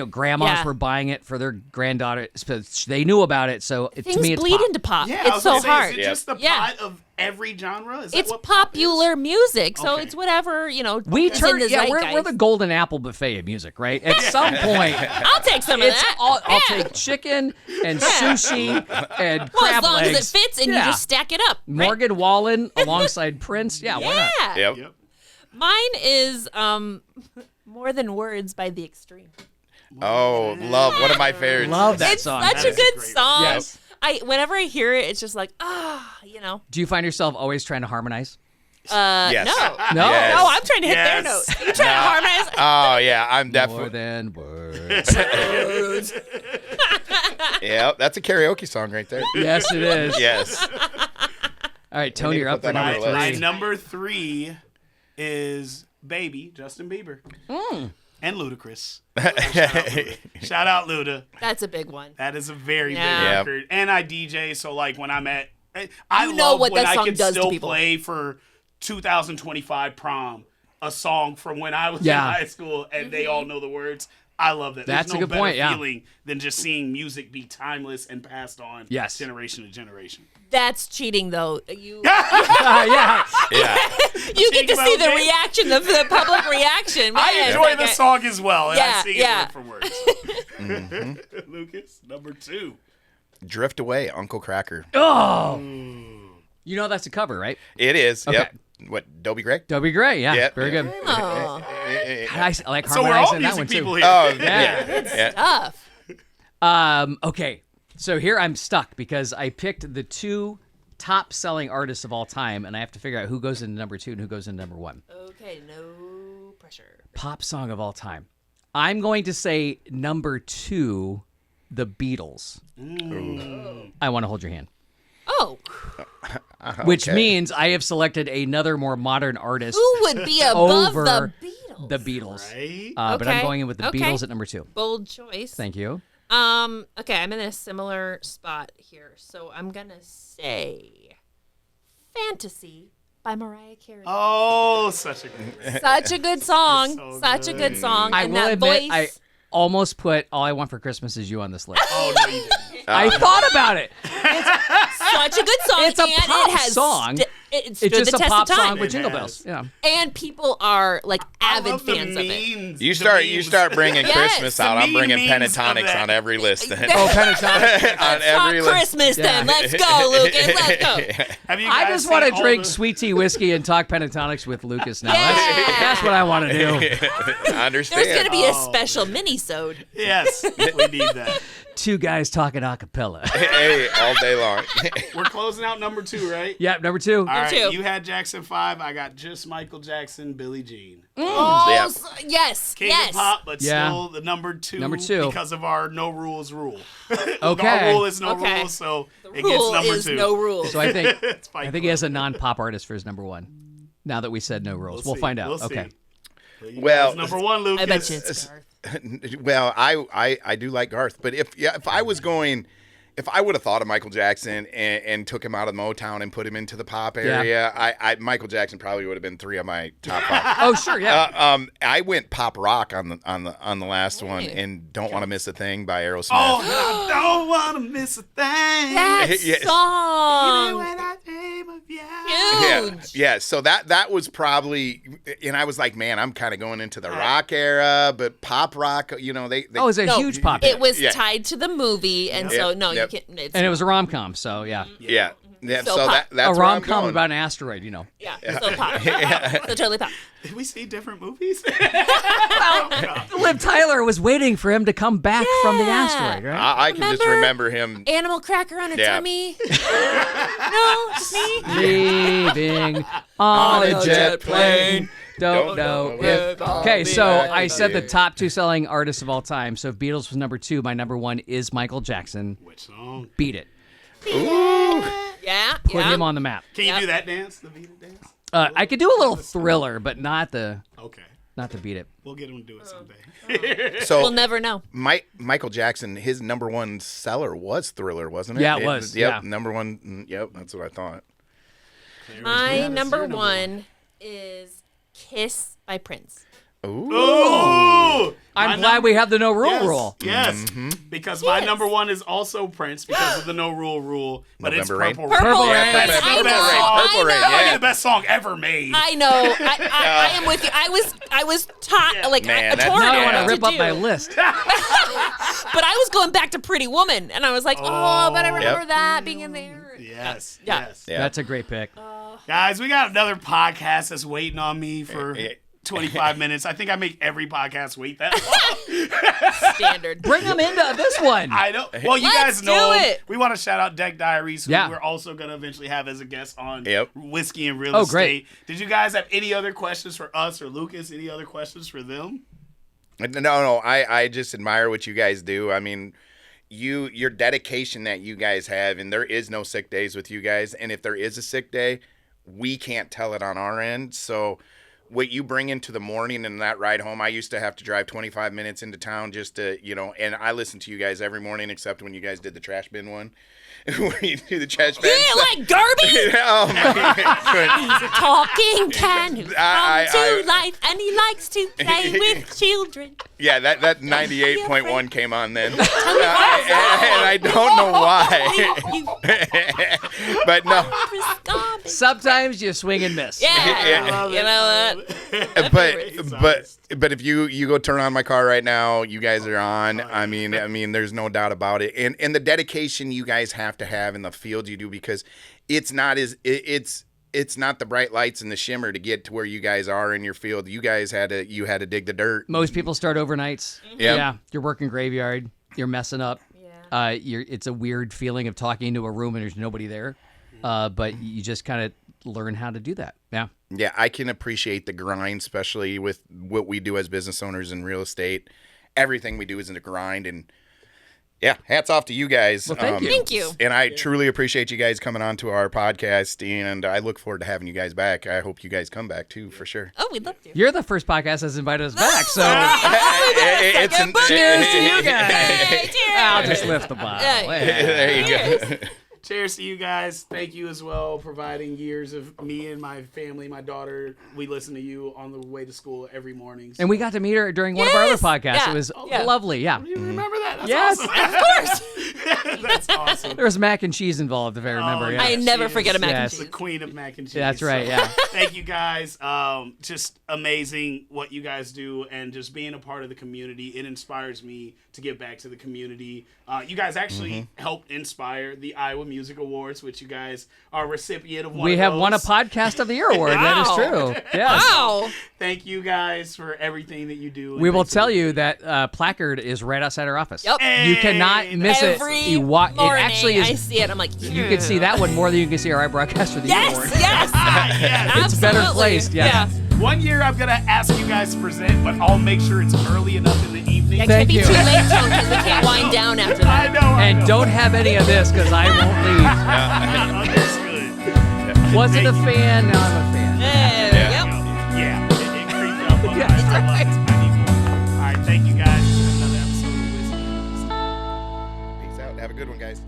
Grandmas Yeah. were buying it for their granddaughter. So they knew about it. So to Things me, it's bleed pop. into pop. yeah, I It's was so gonna say, hard. Is it just the Yeah. pot of every genre? Is that It's what pop is? popular music, so Okay. it's whatever, We is in turn, the yeah, we're zeitgeist. the golden apple buffet of music, right? At some point, I'll take some of it's that. I'll Yeah. take chicken and sushi and Well, crab as long legs. as it fits and Yeah. you just stack it up. right? Morgan Wallen alongside Prince. Yeah, why not? Yeah. Yep. Yep. Mine is More Than Words by The Extreme. Oh, love. One of my favorites. Love that It's song. such a is a good great song. Yes. Whenever I hear it, it's just like, Do you find yourself always trying to harmonize? Yes. no. No? Yes. No, I'm trying to hit their Yes. notes. You trying to harmonize? Oh yeah, I'm More definitely. than words. Yeah, that's a karaoke song right there. Yes, it is. Yes. All right, Tony, need to you're up put for that on number our My list. 3. number 3 is Baby, Justin Bieber. And Ludacris. Shout out Luda. That's a big one. That is a very Yeah. big Yeah. record. And I DJ, so like when I'm at I You know love what when that I song can does to still people. play for 2025 prom a song from when I was Yeah. in high school and they all know the words. I love that. That's There's a no good better point, yeah. feeling than just seeing music be timeless and passed on Yes. generation to generation. That's cheating, though. You Yeah. Yeah. you get to see the Okay. reaction, the public reaction. Man, I enjoy the like, song as well, and I Yeah, sing yeah. it word for word. Lucas, number 2. Drift Away, Uncle Cracker. Oh. You know that's a cover, right? It is. Okay. Yep. What? Dobie Gray? Dobie Gray, yeah. Yeah. Very good. Oh, I like So we're all harmonizing that one music people too. here. Oh Yeah. yeah. tough. Okay. So here I'm stuck because I picked the 2 top selling artists of all time, and I have to figure out who goes into number 2 and who goes into number 1. Okay, no pressure. Pop song of all time. I'm going to say number 2, The Beatles. I Want to Hold Your Hand. Oh, Which Okay. means I have selected another more modern artist, who would be above Over the Beatles? The Beatles. Right? But I'm Okay. going in with the Okay. Beatles at number 2. Bold choice. Thank you. Okay, I'm in a similar spot here, so I'm gonna say "Fantasy" by Mariah Carey. Oh, such a good Such a good song. So Such a good song. I and will that admit, voice. I almost put All I Want for Christmas Is You on this list. Oh, no, you didn't. I thought about it. such a good song. It's a and pop it has song. it stood It's just the a test pop of time. song with It Jingle has. Bells. Yeah. And people are like I avid love the fans of it. memes, You the start memes. bringing Yes. Christmas out. The I'm bringing memes of pentatonics that. on every list. Then. Oh, pentatonic. on Let's every talk list. Christmas then. Yeah. Let's go, Lucas. Let's go. Have you I guys just want to seen all drink the- sweet tea whiskey and talk pentatonics with Lucas now. Yeah. That's what I want to do. I understand. There's gonna be a Oh. special mini-sode. Yes, we need that. 2 guys talking a cappella. Hey, all day long. We're closing out number 2, right? Yeah, number 2. All right, too. you had Jackson 5. I got just Michael Jackson, Billie Jean. Oh, Yeah. yes. King yes. of Pop, but Yeah. still the number two because of our no rules rule. Okay. Our rule is no Okay. rules, so The it rule gets number is 2. no rules. So I think It's Fight he Club. has a non-pop artist for his number 1. Now that we said no rules, we'll see. find out. We'll okay. see. You Well, guys, number 1, Lucas. I bet you it's Garth. Well, I do like Garth, but if I was going, if I would have thought of Michael Jackson and took him out of Motown and put him into the pop area, I Michael Jackson probably would have been 3 of my top 5. Oh, sure, yeah. I went pop rock on the last one, and Don't Want to Miss a Thing by Aerosmith. Oh, I don't want to miss a thing. That Yes. song. When I dream of you. Huge. Yeah. So that was probably, and I was like, man, I'm kind of going into the rock era, but pop rock, they Oh, it's a No, huge pop. It hit. was Yeah. tied to the movie, and so Yep, no, yep. you can't. It's, And it was a rom-com, so yeah. yeah. So So pop. that's A where I'm rom-com going. about an asteroid, you know. yeah, so pop. So totally pop. Did we see different movies? Liv Tyler was waiting for him to come back from the Yeah. asteroid, right? I can just remember him. Animal cracker on a Yeah. tummy. No, just me. Leaving on a jet plane. Don't know if. Okay, so I said the top 2 selling artists of all time. So if Beatles was number 2, my number 1 is Michael Jackson. Which song? Beat it. Yeah, Put yeah. him on the map. Can you Yep. do that dance? The Beat It dance? I could do a little Thriller, but not the Okay. Beat It. We'll get him to do it someday. So We'll never know. Michael Jackson, his number 1 seller was Thriller, wasn't it? Yeah, it was, Yep, yeah. number 1. Yep, that's what I thought. My number 1 is Kiss by Prince. Ooh. Ooh! I'm glad we have the no rule Yes, rule. yes. Because my number 1 is also Prince because of the no rule, but November it's Rain? Purple Purple Rain. Rain. That's I the best know, song. Purple Rain, That might be yeah. the best song ever made. I know. I am with you. I was taught like Man, a that's- torn Now I Yeah. want what to rip to up do. my list. But I was going back to Pretty Woman, and I was like, oh, but I remember Yep. that being in there. Yes, Yeah. yes. Yeah. That's a great pick. Guys, we got another podcast that's waiting on me for Yeah. 25 minutes. I think I make every podcast wait that long. Standard. Bring them into this one. I know. Well, you Let's guys know do him. it. We want to shout out Deck Diaries, who Yeah. we're also going to eventually have as a guest on Yep. Whiskey and Real Oh, Estate. great. Did you guys have any other questions for us or Lucas? Any other questions for them? No, I just admire what you guys do. I mean, your dedication that you guys have, and there is no sick days with you guys. And if there is a sick day, we can't tell it on our end. So what you bring into the morning and that ride home, I used to have to drive 25 minutes into town just to, and I listen to you guys every morning except when you guys did the trash bin one. Where you do the trash bin. You didn't like Garby? Oh my Talking can who I- come to life, and he likes to play with children. Yeah, that 98.1 came on then. And I don't know why. But no. Sometimes you swing and miss. Yeah, you know what? But if you go turn on my car right now, you guys are on. I mean, there's no doubt about it. And the dedication you guys have to have in the field you do, because it's not the bright lights and the shimmer to get to where you guys are in your field. You guys had to dig the dirt. Most people start overnights. Yep. Yeah. You're working graveyard. You're messing up. Yeah. It's a weird feeling of talking into a room and there's nobody there. But you just kind of learn how to do that. Yeah. Yeah, I can appreciate the grind, especially with what we do as business owners in real estate. Everything we do is in a grind, and yeah, hats off to you guys. Well, thank you. Thank you. And I truly appreciate you guys coming on to our podcast, and I look forward to having you guys back. I hope you guys come back too, for sure. Oh, we'd love to. You're the first podcast that's invited us back. So It's Second book. cheers to you guys. Hey, cheers. I'll just lift the bottle. Yeah. there you go. Cheers to you guys. Thank you as well, providing years of me and my family, my daughter. We listen to you on the way to school every morning. So. And we got to meet her during one of our other Yes. podcasts. Yeah. It was Yeah. lovely. Yeah. You remember that? That's Yes. awesome. Of course. That's awesome. There was mac and cheese involved, if I remember. Oh, yeah. I never She forget a is mac Yes. and the cheese. queen of mac and cheese. That's right, So, yeah. Thank you guys. Just amazing what you guys do, and just being a part of the community. It inspires me to give back to the community. You guys actually helped inspire the Iowa Music Awards, which you guys are a recipient of. We have won a podcast of the year award. That is Wow. true. Yes. Wow. Thank you guys for everything that you do. We will tell you that placard is right outside our office. Yep. You cannot miss it. Every You walk. It morning, actually is. I see it. I'm like, You can see that one more than you can see our iBroadcast for the Yes, year. yes. Yes. It's better Absolutely. placed. Yeah. One year I'm gonna ask you guys to present, but I'll make sure it's early enough in the evening. It Thank can't be you. too late, Tone, because we can't wind down after I that. know. I And know. don't have any of this because I won't leave. Understood. Wasn't a fan. Now I'm a fan. Yep. Yeah, it creeped up on Yeah, us. it's I all love right. it. I need more. All right, thank you guys for another episode of Whiskey. Peace out. Have a good one, guys.